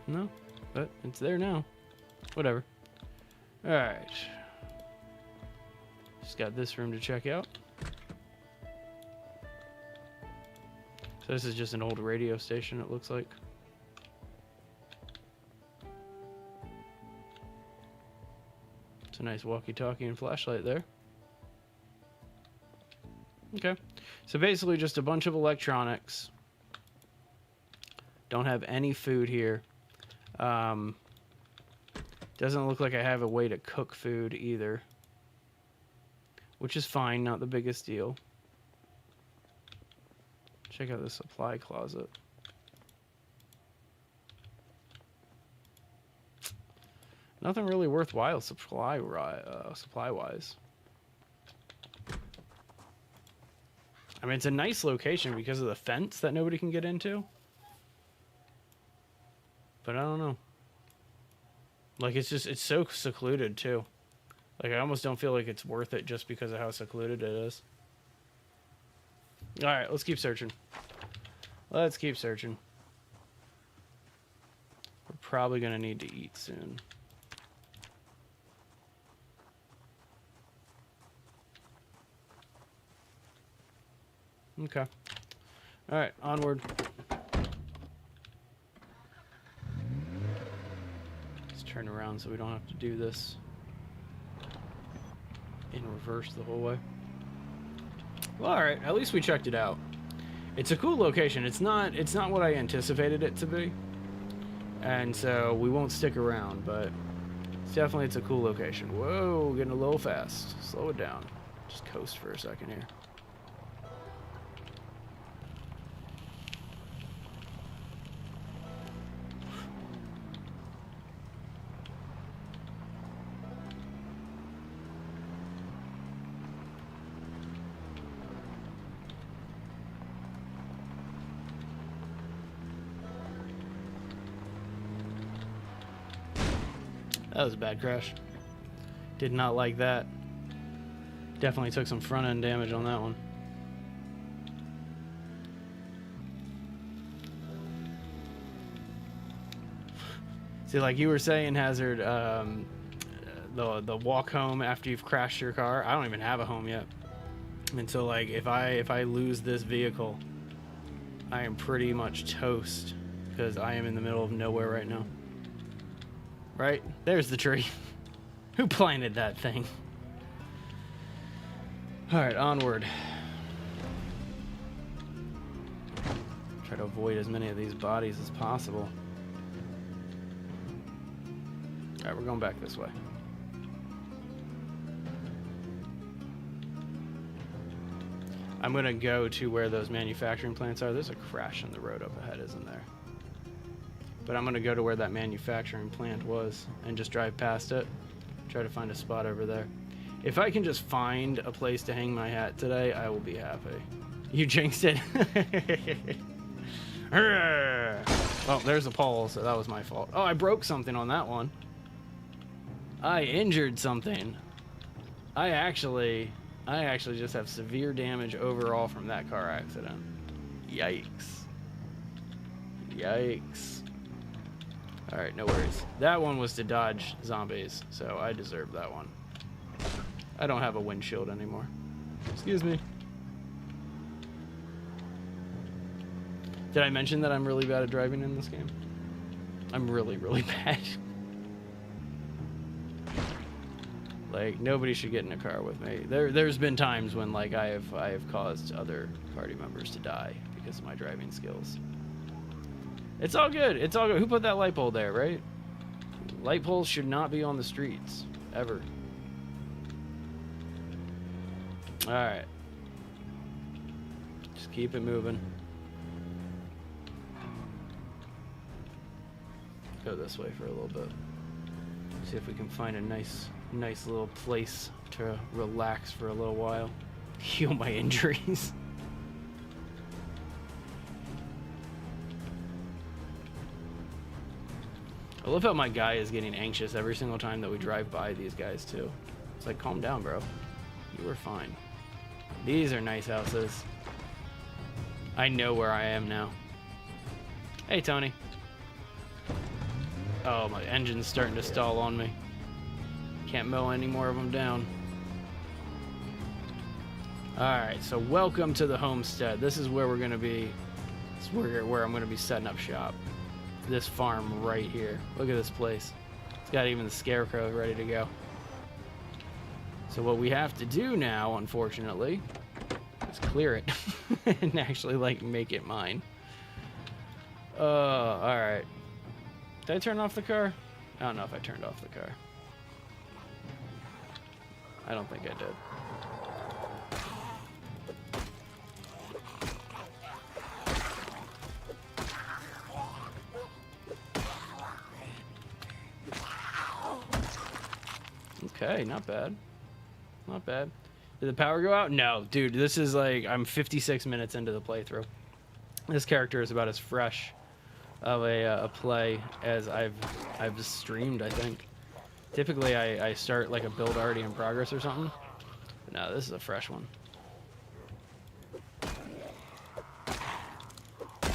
No, but it's there now. Whatever. Alright. Just got this room to check out. So this is just an old radio station, it looks like. It's a nice walkie-talkie and flashlight there. Okay. So basically just a bunch of electronics. Don't have any food here. Doesn't look like I have a way to cook food either. Which is fine, not the biggest deal. Check out the supply closet. Nothing really worthwhile supply-wise. I mean, it's a nice location because of the fence that nobody can get into. But I don't know. Like, it's so secluded, too. Like, I almost don't feel like it's worth it just because of how secluded it is. Alright, let's keep searching. Let's keep searching. We're probably going to need to eat soon. Okay. Alright, onward. Let's turn around so we don't have to do this in reverse the whole way. Well, alright, at least we checked it out. It's a cool location. It's not what I anticipated it to be. And so we won't stick around, but it's a cool location. Whoa, getting a little fast. Slow it down. Just coast for a second here. That was a bad crash. Did not like that. Definitely took some front end damage on that one. See, like you were saying, Hazard, the walk home after you've crashed your car. I don't even have a home yet. And so, like, if I lose this vehicle, I am pretty much toast because I am in the middle of nowhere right now. Right? There's the tree. Who planted that thing? Alright, onward. Try to avoid as many of these bodies as possible. Alright, we're going back this way. I'm gonna go to where those manufacturing plants are. There's a crash in the road up ahead, isn't there? But I'm gonna go to where that manufacturing plant was and just drive past it. Try to find a spot over there. If I can just find a place to hang my hat today, I will be happy. You jinxed it. Well, there's a pole, so that was my fault. Oh, I broke something on that one. I injured something. I actually just have severe damage overall from that car accident. Yikes. Yikes. Alright, no worries. That one was to dodge zombies, so I deserve that one. I don't have a windshield anymore. Excuse me. Did I mention that I'm really bad at driving in this game? I'm really, really bad. Like, nobody should get in a car with me. There's been times when, like, I have caused other party members to die because of my driving skills. It's all good. It's all good. Who put that light pole there, right? Light poles should not be on the streets. Ever. Alright. Just keep it moving. Go this way for a little bit. See if we can find a nice little place to relax for a little while. Heal my injuries. I love how my guy is getting anxious every single time that we drive by these guys, too. It's like, calm down, bro. You are fine. These are nice houses. I know where I am now. Hey, Tony. Oh, my engine's starting to stall on me. Can't mow any more of them down. Alright, so welcome to the homestead. This is where we're going to be. This is where I'm going to be setting up shop. This farm right here. Look at this place. It's got even the scarecrow ready to go. So what we have to do now, unfortunately, is clear it and actually, like, make it mine. Alright. Did I turn off the car? I don't know if I turned off the car. I don't think I did. Okay, not bad. Not bad. Did the power go out? No, dude, this is like, I'm 56 minutes into the playthrough. This character is about as fresh of a play as I've streamed, I think. Typically, I start like a build already in progress or something. But no, this is a fresh one.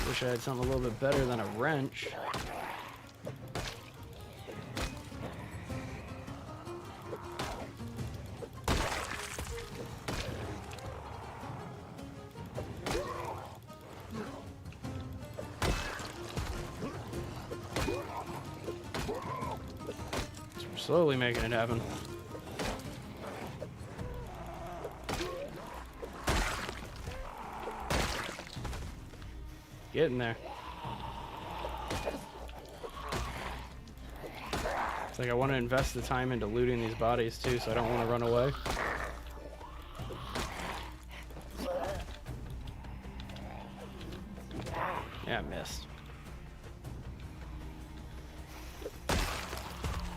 Wish I had something a little bit better than a wrench. Slowly making it happen. Getting there. It's like I want to invest the time into looting these bodies too, so I don't want to run away. Yeah, I missed.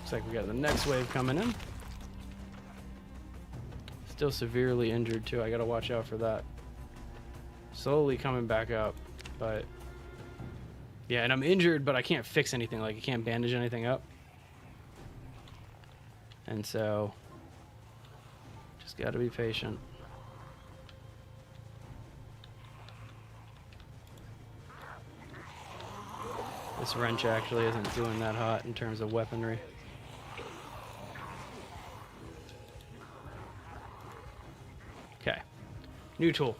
Looks like we got the next wave coming in. Still severely injured too. I gotta watch out for that. Slowly coming back up, but yeah, and I'm injured, but I can't fix anything. Like I can't bandage anything up, and so just gotta be patient. This wrench actually isn't doing that hot in terms of weaponry. Okay, new tool.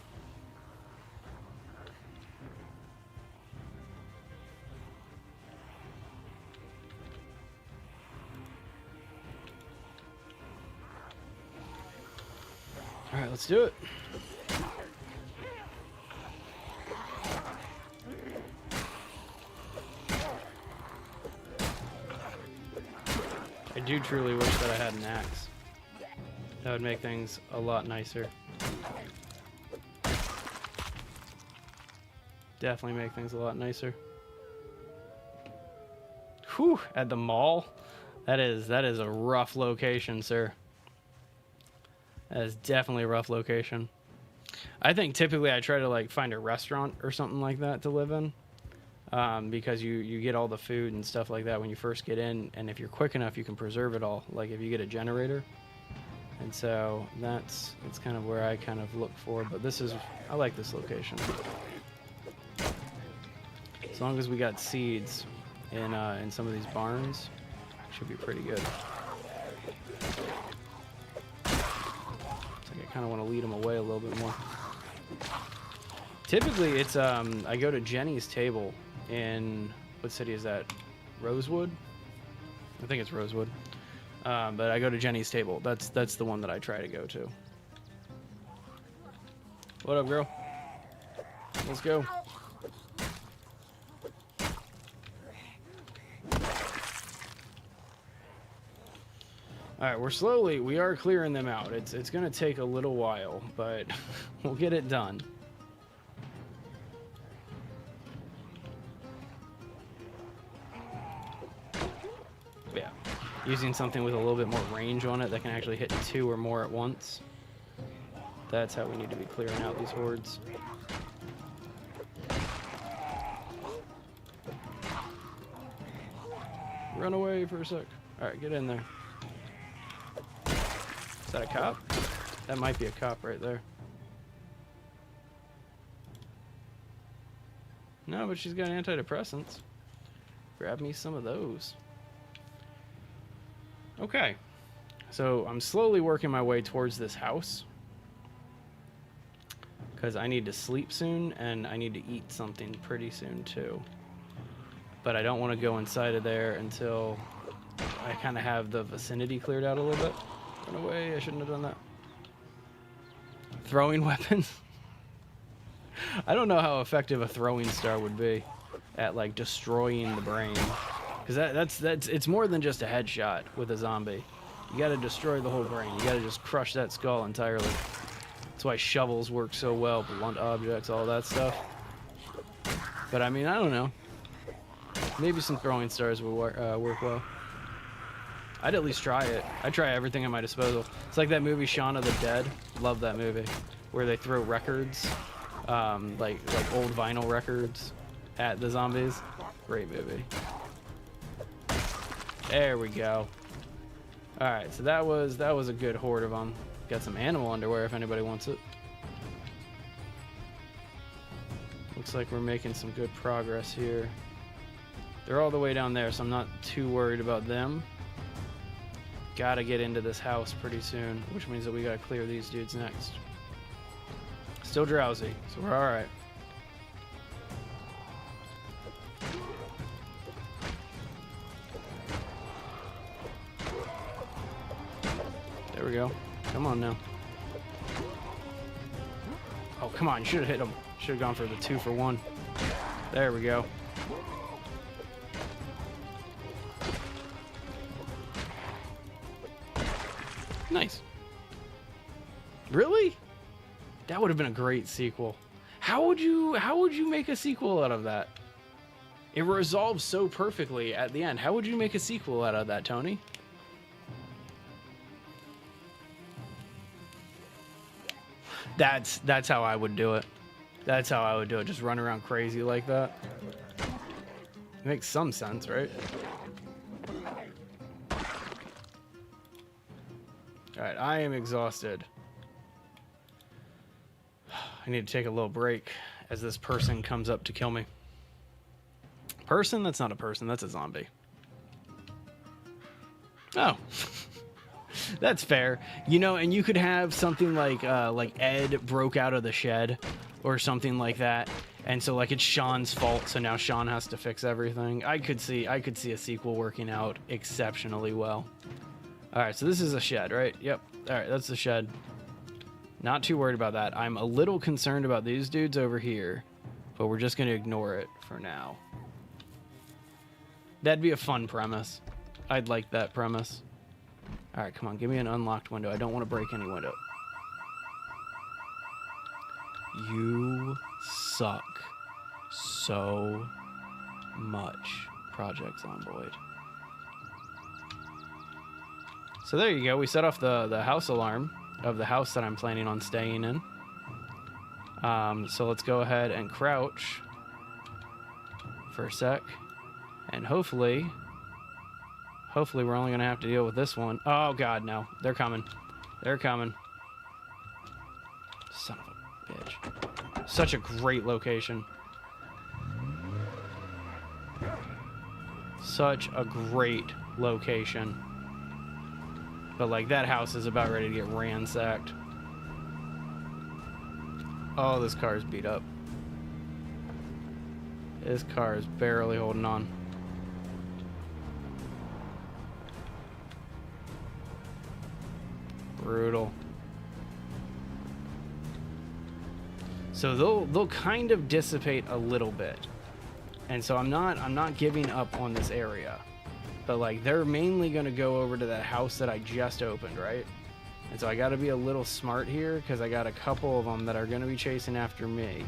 All right, let's do it. I do truly wish that I had an axe. That would make things a lot nicer. Definitely make things a lot nicer. Whew, at the mall? That is a rough location, sir. That is definitely a rough location. I think typically I try to like find a restaurant or something like that to live in. Because you get all the food and stuff like that when you first get in, and if you're quick enough you can preserve it all, like if you get a generator. And so that's kind of where I kind of look for, but I like this location. As long as we got seeds in some of these barns, should be pretty good. I kind of want to lead them away a little bit more. Typically it's I go to Jenny's table in, what city is that? Rosewood? I think it's Rosewood. But I go to Jenny's table. That's the one that I try to go to. What up, girl? Let's go. Alright, we are clearing them out. It's gonna take a little while, but we'll get it done. Yeah. Using something with a little bit more range on it that can actually hit 2 or more at once. That's how we need to be clearing out these hordes. Run away for a sec. Alright, get in there. Is that a cop? That might be a cop right there. No, but she's got antidepressants. Grab me some of those. Okay. So I'm slowly working my way towards this house. Because I need to sleep soon, and I need to eat something pretty soon too. But I don't want to go inside of there until I kind of have the vicinity cleared out a little bit. Run away, I shouldn't have done that. Throwing weapons. I don't know how effective a throwing star would be at like destroying the brain. Because it's more than just a headshot with a zombie. You gotta destroy the whole brain. You gotta just crush that skull entirely. That's why shovels work so well, blunt objects, all that stuff. But I mean, I don't know. Maybe some throwing stars would work well. I'd at least try it. I'd try everything at my disposal. It's like that movie Shaun of the Dead. Love that movie. Where they throw records, like old vinyl records at the zombies. Great movie. There we go. Alright, so that was a good horde of them. Got some animal underwear if anybody wants it. Looks like we're making some good progress here. They're all the way down there, so I'm not too worried about them. Gotta get into this house pretty soon, which means that we gotta clear these dudes next. Still drowsy, so we're alright. There we go. Come on now. Oh, come on. You should have hit him. Should have gone for the 2 for 1. There we go. Nice. Really? That would have been a great sequel. How would you make a sequel out of that? It resolves so perfectly at the end. How would you make a sequel out of that, Tony? That's how I would do it. That's how I would do it. Just run around crazy like that. It makes some sense, right? Alright, I am exhausted. I need to take a little break as this person comes up to kill me. Person? That's not a person. That's a zombie. Oh. That's fair. You know, and you could have something like Ed broke out of the shed or something like that. And so like it's Sean's fault, so now Sean has to fix everything. I could see a sequel working out exceptionally well. All right, so this is a shed, right? Yep. All right, that's the shed. Not too worried about that. I'm a little concerned about these dudes over here, but we're just going to ignore it for now. That'd be a fun premise. I'd like that premise. All right, come on, give me an unlocked window. I don't want to break any window. You suck so much, Project Zomboid. So there you go. We set off the house alarm of the house that I'm planning on staying in. So let's go ahead and crouch for a sec. And hopefully we're only going to have to deal with this one. Oh, God, no. They're coming. They're coming. Son of a bitch. Such a great location. Such a great location. But, like, that house is about ready to get ransacked. Oh, this car is beat up. This car is barely holding on. Brutal. So they'll kind of dissipate a little bit. And so I'm not giving up on this area. But like they're mainly going to go over to that house that I just opened, right? And so I got to be a little smart here because I got a couple of them that are going to be chasing after me.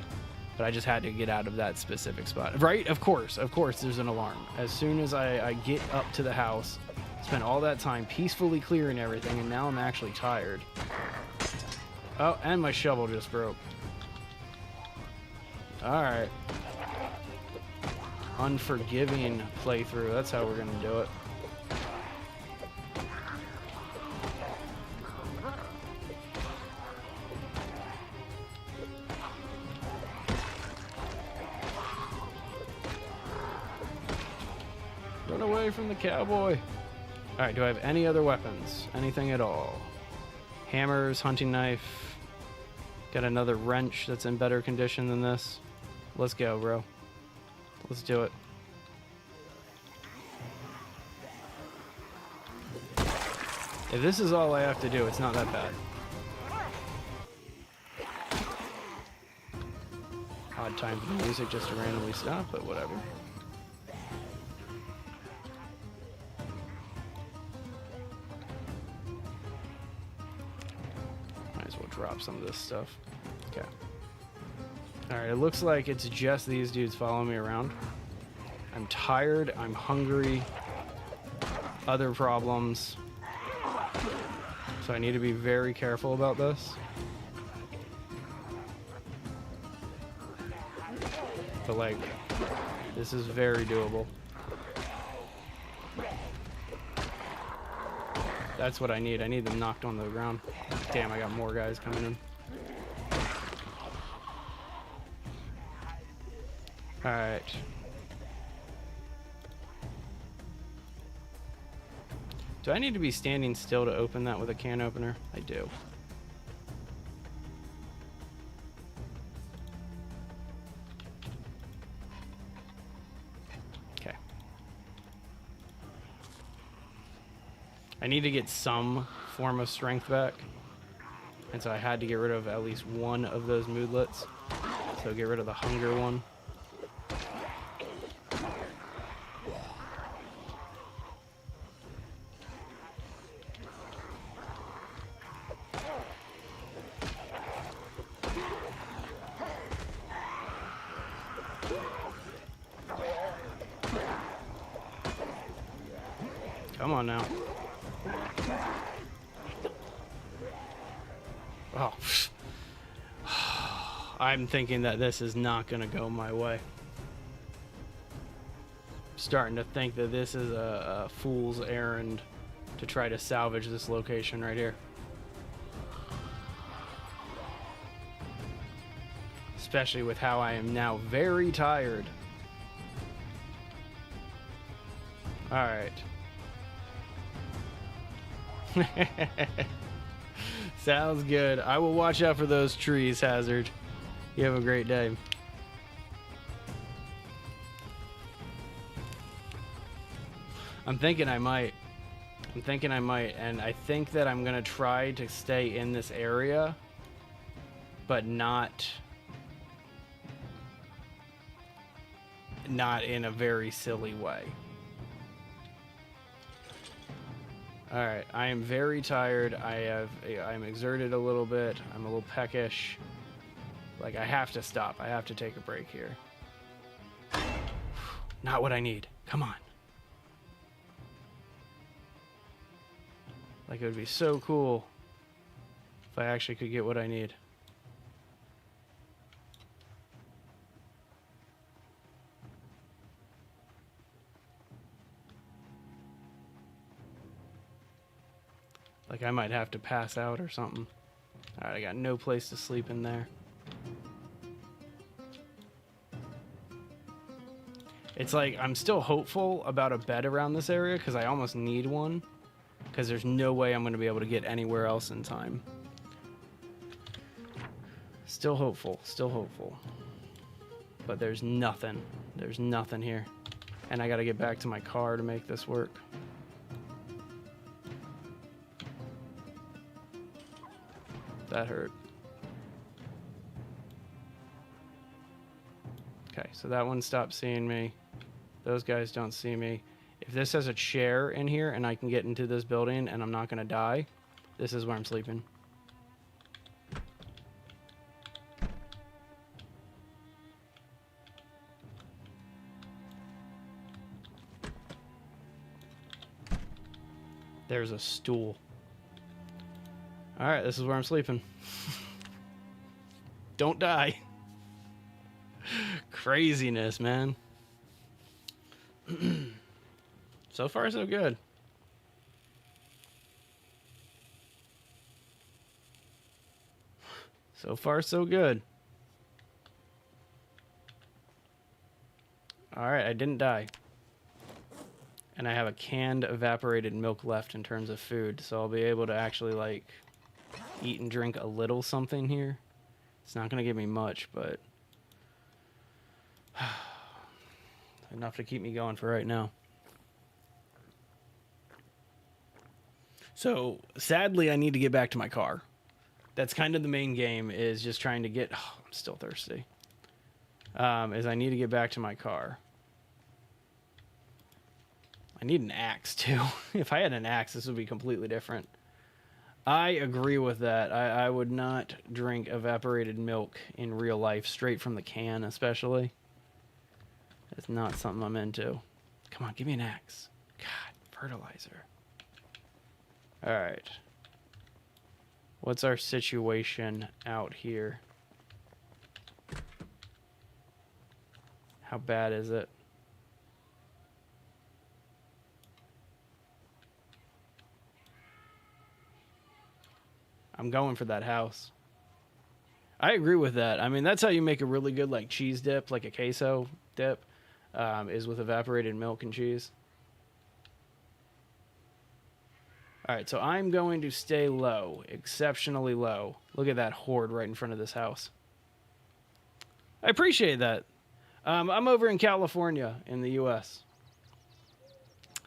But I just had to get out of that specific spot. Right? Of course there's an alarm. As soon as I get up to the house, spent all that time peacefully clearing everything, and now I'm actually tired. Oh, and my shovel just broke. Alright. Unforgiving playthrough. That's how we're going to do it. away from the cowboy. All right, do I have any other weapons? Anything at all? Hammers, hunting knife. Got another wrench that's in better condition than this. Let's go, bro. Let's do it. If this is all I have to do, it's not that bad. Odd time for the music just to randomly stop, but whatever. Might as well drop some of this stuff. Okay. Alright, it looks like it's just these dudes following me around. I'm tired, I'm hungry, other problems. So I need to be very careful about this. But like, this is very doable. That's what I need. I need them knocked on the ground. Damn, I got more guys coming in. Alright. Do I need to be standing still to open that with a can opener? I do. Okay. I need to get some form of strength back. And so I had to get rid of at least one of those moodlets. So get rid of the hunger one. Come on now. Oh. I'm thinking that this is not going to go my way. Starting to think that this is a fool's errand to try to salvage this location right here. Especially with how I am now very tired. Alright. Sounds good. I will watch out for those trees, Hazard. You have a great day. I'm thinking I might, and I think that I'm gonna try to stay in this area, but not in a very silly way. Alright, I am very tired. I'm exerted a little bit. I'm a little peckish. Like, I have to stop. I have to take a break here. Not what I need. Come on. Like, it would be so cool if I actually could get what I need. Like, I might have to pass out or something. Alright, I got no place to sleep in there. It's like, I'm still hopeful about a bed around this area, because I almost need one. Because there's no way I'm going to be able to get anywhere else in time. Still hopeful, still hopeful. But there's nothing. There's nothing here. And I got to get back to my car to make this work. That hurt. Okay, so that one stopped seeing me. Those guys don't see me. If this has a chair in here and I can get into this building and I'm not going to die, this is where I'm sleeping. There's a stool. Alright, this is where I'm sleeping. Don't die. Craziness, man. So far, so good. So far, so good. Alright, I didn't die. and I have a canned evaporated milk left in terms of food, so I'll be able to actually like eat and drink a little something here. It's not going to give me much, but enough to keep me going for right now. So sadly, I need to get back to my car. That's kind of the main game, is just trying to get, oh, I'm still thirsty, is I need to get back to my car. I need an axe too. If I had an axe, this would be completely different. I agree with that. I would not drink evaporated milk in real life, straight from the can especially. It's not something I'm into. Come on, give me an axe. God, fertilizer. Alright. What's our situation out here? How bad is it? I'm going for that house. I agree with that. I mean, that's how you make a really good like cheese dip, like a queso dip, is with evaporated milk and cheese. All right, so I'm going to stay low, exceptionally low. Look at that horde right in front of this house. I appreciate that. I'm over in California in the U.S.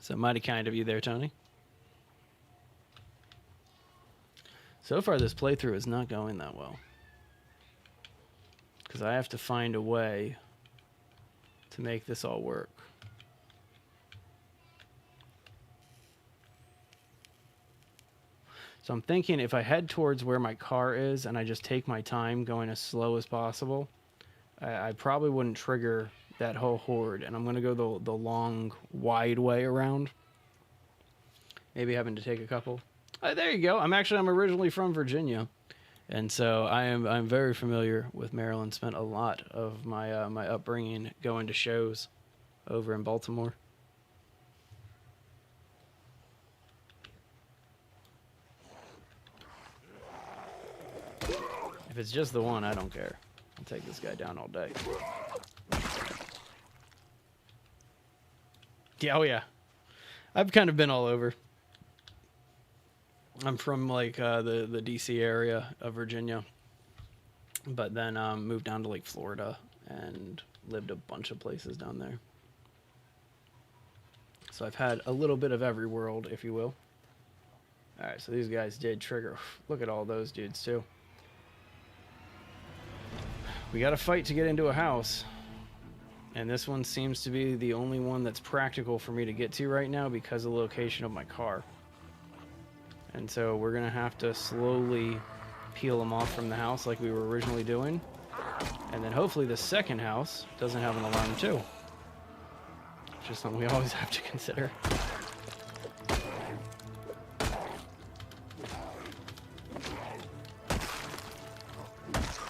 So mighty kind of you there, Tony. So far, this playthrough is not going that well, because I have to find a way to make this all work. So I'm thinking if I head towards where my car is and I just take my time going as slow as possible, I probably wouldn't trigger that whole horde, and I'm going to go the long, wide way around. Maybe having to take a couple. There you go. I'm originally from Virginia, and so I'm very familiar with Maryland. Spent a lot of my my upbringing going to shows over in Baltimore. If it's just the one, I don't care. I'll take this guy down all day. Yeah, oh yeah. I've kind of been all over. I'm from like the DC area of Virginia, but then moved down to like Florida and lived a bunch of places down there. So I've had a little bit of every world, if you will. All right, so these guys did trigger. Look at all those dudes too. We got to fight to get into a house, and this one seems to be the only one that's practical for me to get to right now because of the location of my car. And so we're going to have to slowly peel them off from the house like we were originally doing. And then hopefully the second house doesn't have an alarm too. Which is something we always have to consider.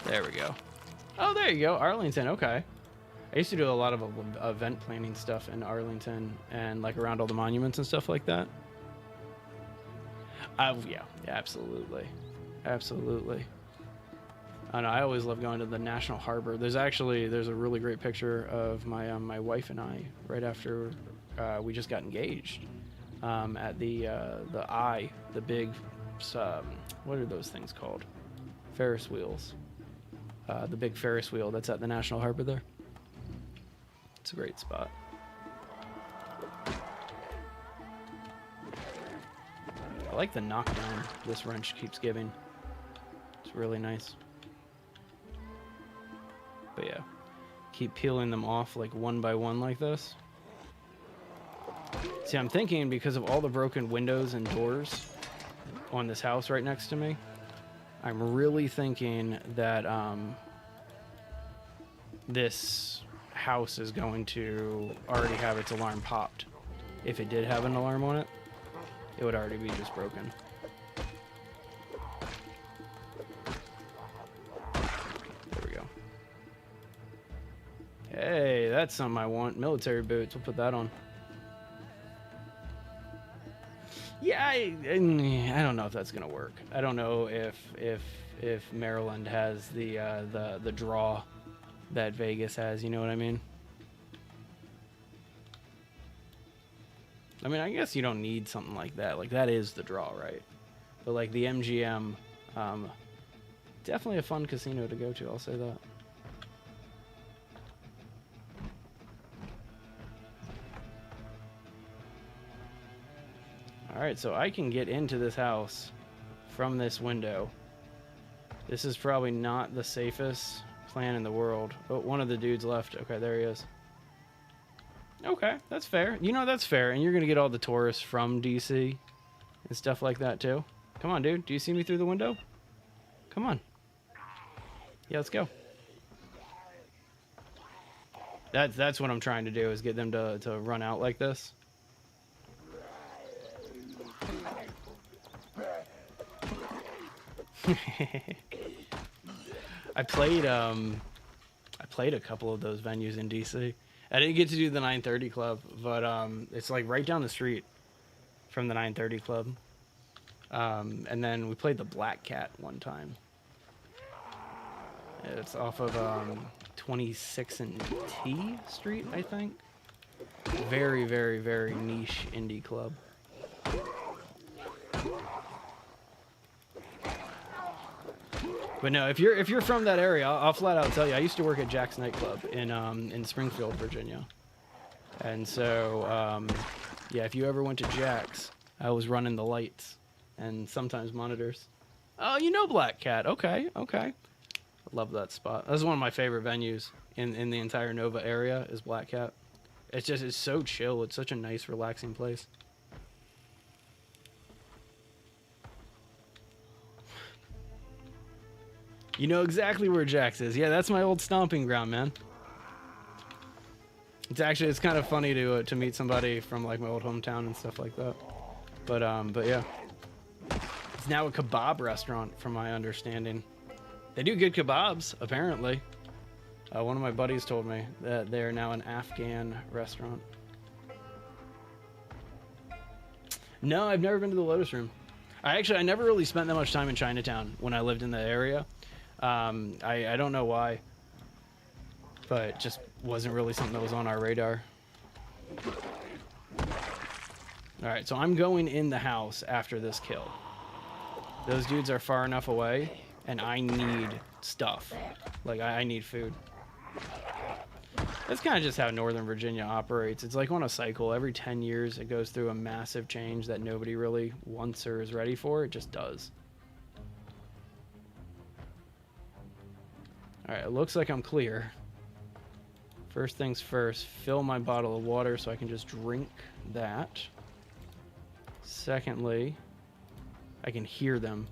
There we go. Oh, there you go. Arlington, okay. I used to do a lot of event planning stuff in Arlington and like around all the monuments and stuff like that. Yeah, absolutely. Absolutely. I know, I always love going to the National Harbor. There's a really great picture of my wife and I right after we just got engaged at the big, what are those things called? Ferris wheels. The big Ferris wheel that's at the National Harbor there. It's a great spot. I like the knockdown this wrench keeps giving. It's really nice. But yeah, keep peeling them off like one by one like this. See, I'm thinking because of all the broken windows and doors on this house right next to me, I'm really thinking that this house is going to already have its alarm popped. If it did have an alarm on it, it would already be just broken. There we go. Hey, that's something I want. Military boots. We'll put that on. Yeah, I don't know if that's gonna work. I don't know if Maryland has the draw that Vegas has. You know what I mean? I mean, I guess you don't need something like that. Like, that is the draw, right? But, like, the MGM, definitely a fun casino to go to, I'll say that. Alright, so I can get into this house from this window. This is probably not the safest plan in the world. But one of the dudes left. Okay, there he is. Okay, that's fair. You know, that's fair. And you're going to get all the tourists from DC and stuff like that, too. Come on, dude. Do you see me through the window? Come on. Yeah, let's go. That's what I'm trying to do, is get them to run out like this. I played a couple of those venues in DC. I didn't get to do the 930 Club, but it's like right down the street from the 930 Club. And then we played the Black Cat one time. It's off of 26 and T Street, I think. Very, very, very niche indie club. But no, if you're from that area, I'll flat out tell you. I used to work at Jack's nightclub in Springfield, Virginia, and so yeah, if you ever went to Jack's, I was running the lights and sometimes monitors. Oh, you know Black Cat? Okay. I love that spot. That's one of my favorite venues in the entire Nova area is Black Cat. It's so chill. It's such a nice, relaxing place. You know exactly where Jack's is. Yeah, that's my old stomping ground, man. It's kind of funny to meet somebody from like my old hometown and stuff like that. But yeah, it's now a kebab restaurant, from my understanding. They do good kebabs, apparently. One of my buddies told me that they are now an Afghan restaurant. No, I've never been to the Lotus Room. I never really spent that much time in Chinatown when I lived in the area. I don't know why, but it just wasn't really something that was on our radar. Alright, so I'm going in the house after this kill. Those dudes are far enough away, and I need stuff. Like, I need food. That's kind of just how Northern Virginia operates. It's like on a cycle. Every 10 years, it goes through a massive change that nobody really wants or is ready for. It just does. Alright, it looks like I'm clear. First things first, fill my bottle of water so I can just drink that. Secondly, I can hear them.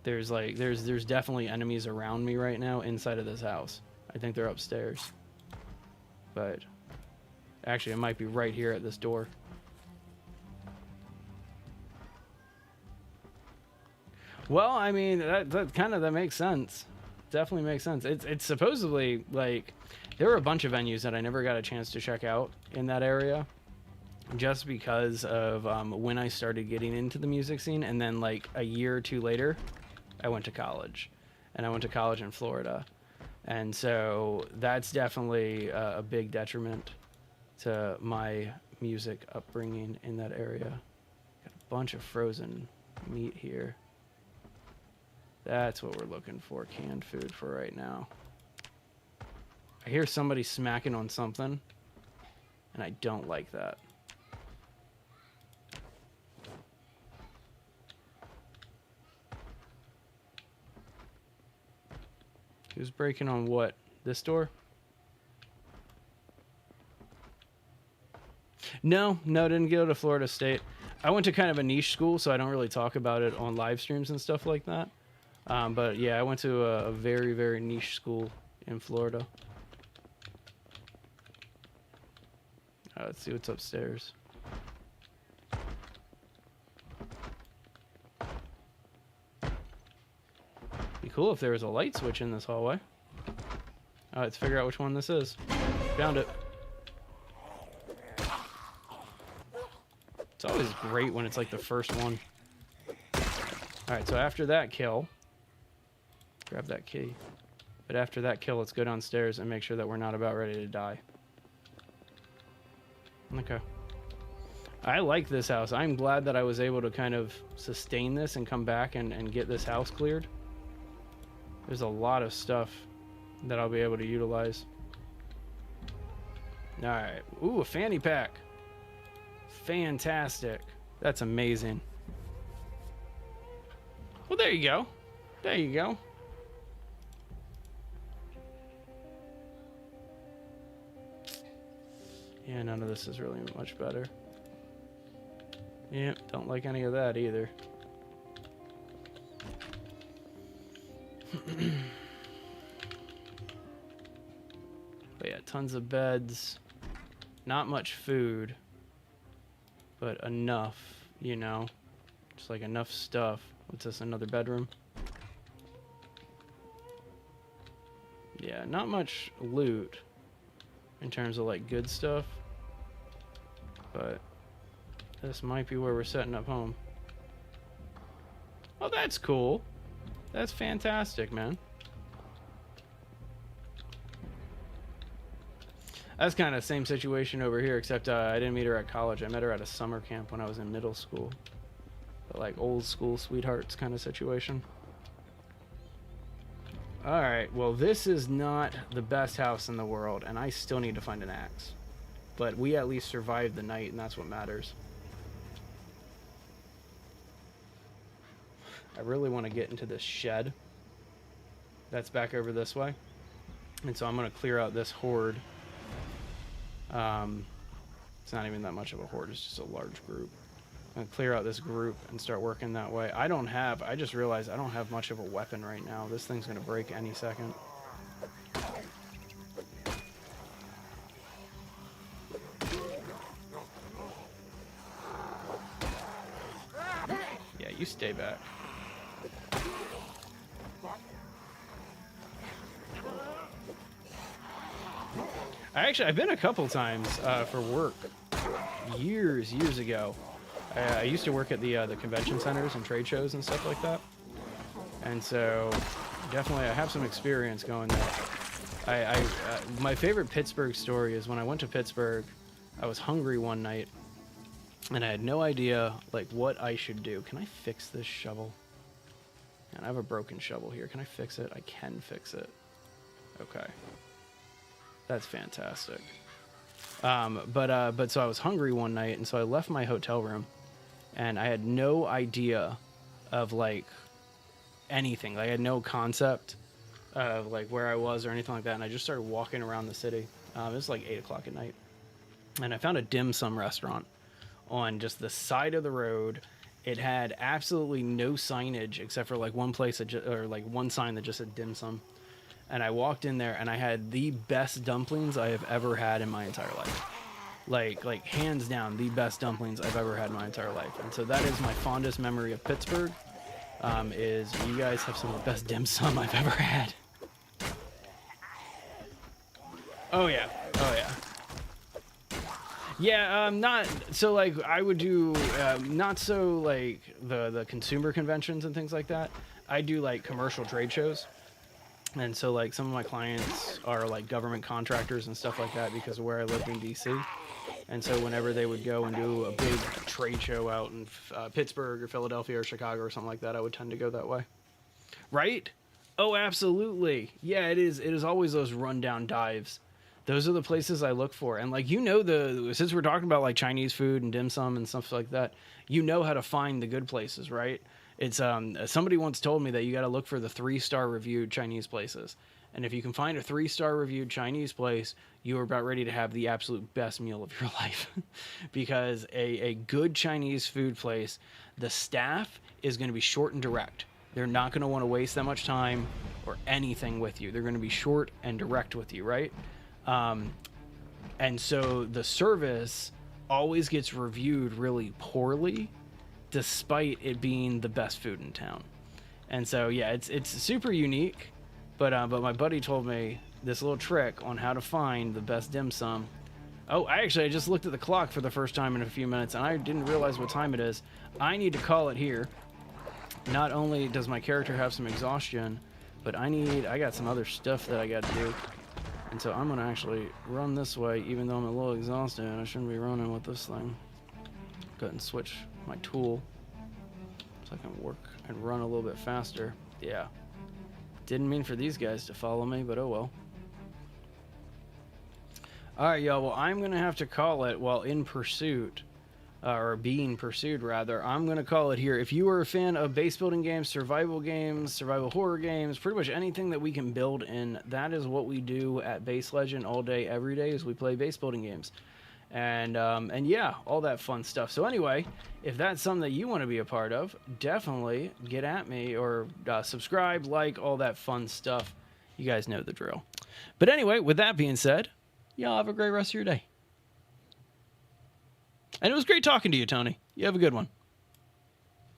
There's definitely enemies around me right now inside of this house. I think they're upstairs. But actually, it might be right here at this door. Well, I mean, that makes sense. Definitely makes sense. It's supposedly, like, there were a bunch of venues that I never got a chance to check out in that area, just because of when I started getting into the music scene. And then like a year or two later, I went to college, and I went to college in Florida, and so that's definitely a big detriment to my music upbringing in that area. Got a bunch of frozen meat here. That's what we're looking for, canned food for right now. I hear somebody smacking on something, and I don't like that. Who's breaking on what? This door? No, didn't go to Florida State. I went to kind of a niche school, so I don't really talk about it on live streams and stuff like that. But yeah, I went to a very, very niche school in Florida. Let's see what's upstairs. Be cool if there was a light switch in this hallway. Let's figure out which one this is. Found it. It's always great when it's like the first one. Alright, so after that kill, grab that key. But after that kill, let's go downstairs and make sure that we're not about ready to die. Okay. I like this house. I'm glad that I was able to kind of sustain this and come back and get this house cleared. There's a lot of stuff that I'll be able to utilize. All right. Ooh, a fanny pack. Fantastic. That's amazing. Well, there you go. There you go. Yeah, none of this is really much better. Yep, don't like any of that either. But yeah, tons of beds. Not much food. But enough, you know. Just like enough stuff. What's this, another bedroom? Yeah, not much loot in terms of like good stuff. But this might be where we're setting up home. Oh, that's cool. That's fantastic, man. That's kind of the same situation over here, except I didn't meet her at college. I met her at a summer camp when I was in middle school. But like old school sweethearts kind of situation. Alright, well this is not the best house in the world, and I still need to find an axe. But we at least survived the night, and that's what matters. I really want to get into this shed that's back over this way. And so I'm going to clear out this horde. It's not even that much of a horde, it's just a large group. I'm going to clear out this group and start working that way. I just realized I don't have much of a weapon right now. This thing's going to break any second. Yeah, you stay back. I've been a couple times for work years ago. I used to work at the convention centers and trade shows and stuff like that, and so definitely I have some experience going there. My favorite Pittsburgh story is when I went to Pittsburgh. I was hungry one night, and I had no idea like what I should do. Can I fix this shovel? And I have a broken shovel here. Can I fix it? I can fix it. Okay. That's fantastic. But so I was hungry one night, and so I left my hotel room, and I had no idea of like anything. Like, I had no concept of like where I was or anything like that, and I just started walking around the city. It was like 8 o'clock at night, and I found a dim sum restaurant on just the side of the road. It had absolutely no signage except for like one place or like one sign that just said dim sum. And I walked in there, and I had the best dumplings I have ever had in my entire life. Like hands down, the best dumplings I've ever had in my entire life. And so that is my fondest memory of Pittsburgh, is you guys have some of the best dim sum I've ever had. Oh, yeah. Oh, yeah. Yeah, not so like I would do not so like the consumer conventions and things like that. I do like commercial trade shows. And so like some of my clients are like government contractors and stuff like that because of where I lived in DC. And so whenever they would go and do a big trade show out in Pittsburgh or Philadelphia or Chicago or something like that, I would tend to go that way. Right? Oh, absolutely. Yeah, it is always those rundown dives. Those are the places I look for. And like, since we're talking about like Chinese food and dim sum and stuff like that, you know how to find the good places, right? It's somebody once told me that you got to look for the 3-star reviewed Chinese places. And if you can find a 3-star reviewed Chinese place, you are about ready to have the absolute best meal of your life. Because a good Chinese food place, the staff is going to be short and direct. They're not going to want to waste that much time or anything with you. They're going to be short and direct with you, right? And so the service always gets reviewed really poorly, despite it being the best food in town. And so yeah, it's super unique, but my buddy told me this little trick on how to find the best dim sum. Oh, I just looked at the clock for the first time in a few minutes, and I didn't realize what time it is. I need to call it here. Not only does my character have some exhaustion, but I got some other stuff that I got to do. And so I'm gonna actually run this way, even though I'm a little exhausted. I shouldn't be running with this thing. Go ahead and switch my tool so I can work and run a little bit faster. Yeah. Didn't mean for these guys to follow me, but oh well. Alright, y'all. Well, I'm going to have to call it while in pursuit. Or being pursued, rather. I'm going to call it here. If you are a fan of base building games, survival horror games, pretty much anything that we can build in, that is what we do at Base Legend all day, every day, is we play base building games. And yeah, all that fun stuff. So anyway, if that's something that you want to be a part of, definitely get at me or subscribe, like, all that fun stuff. You guys know the drill. But anyway, with that being said, y'all have a great rest of your day. And it was great talking to you, Tony. You have a good one.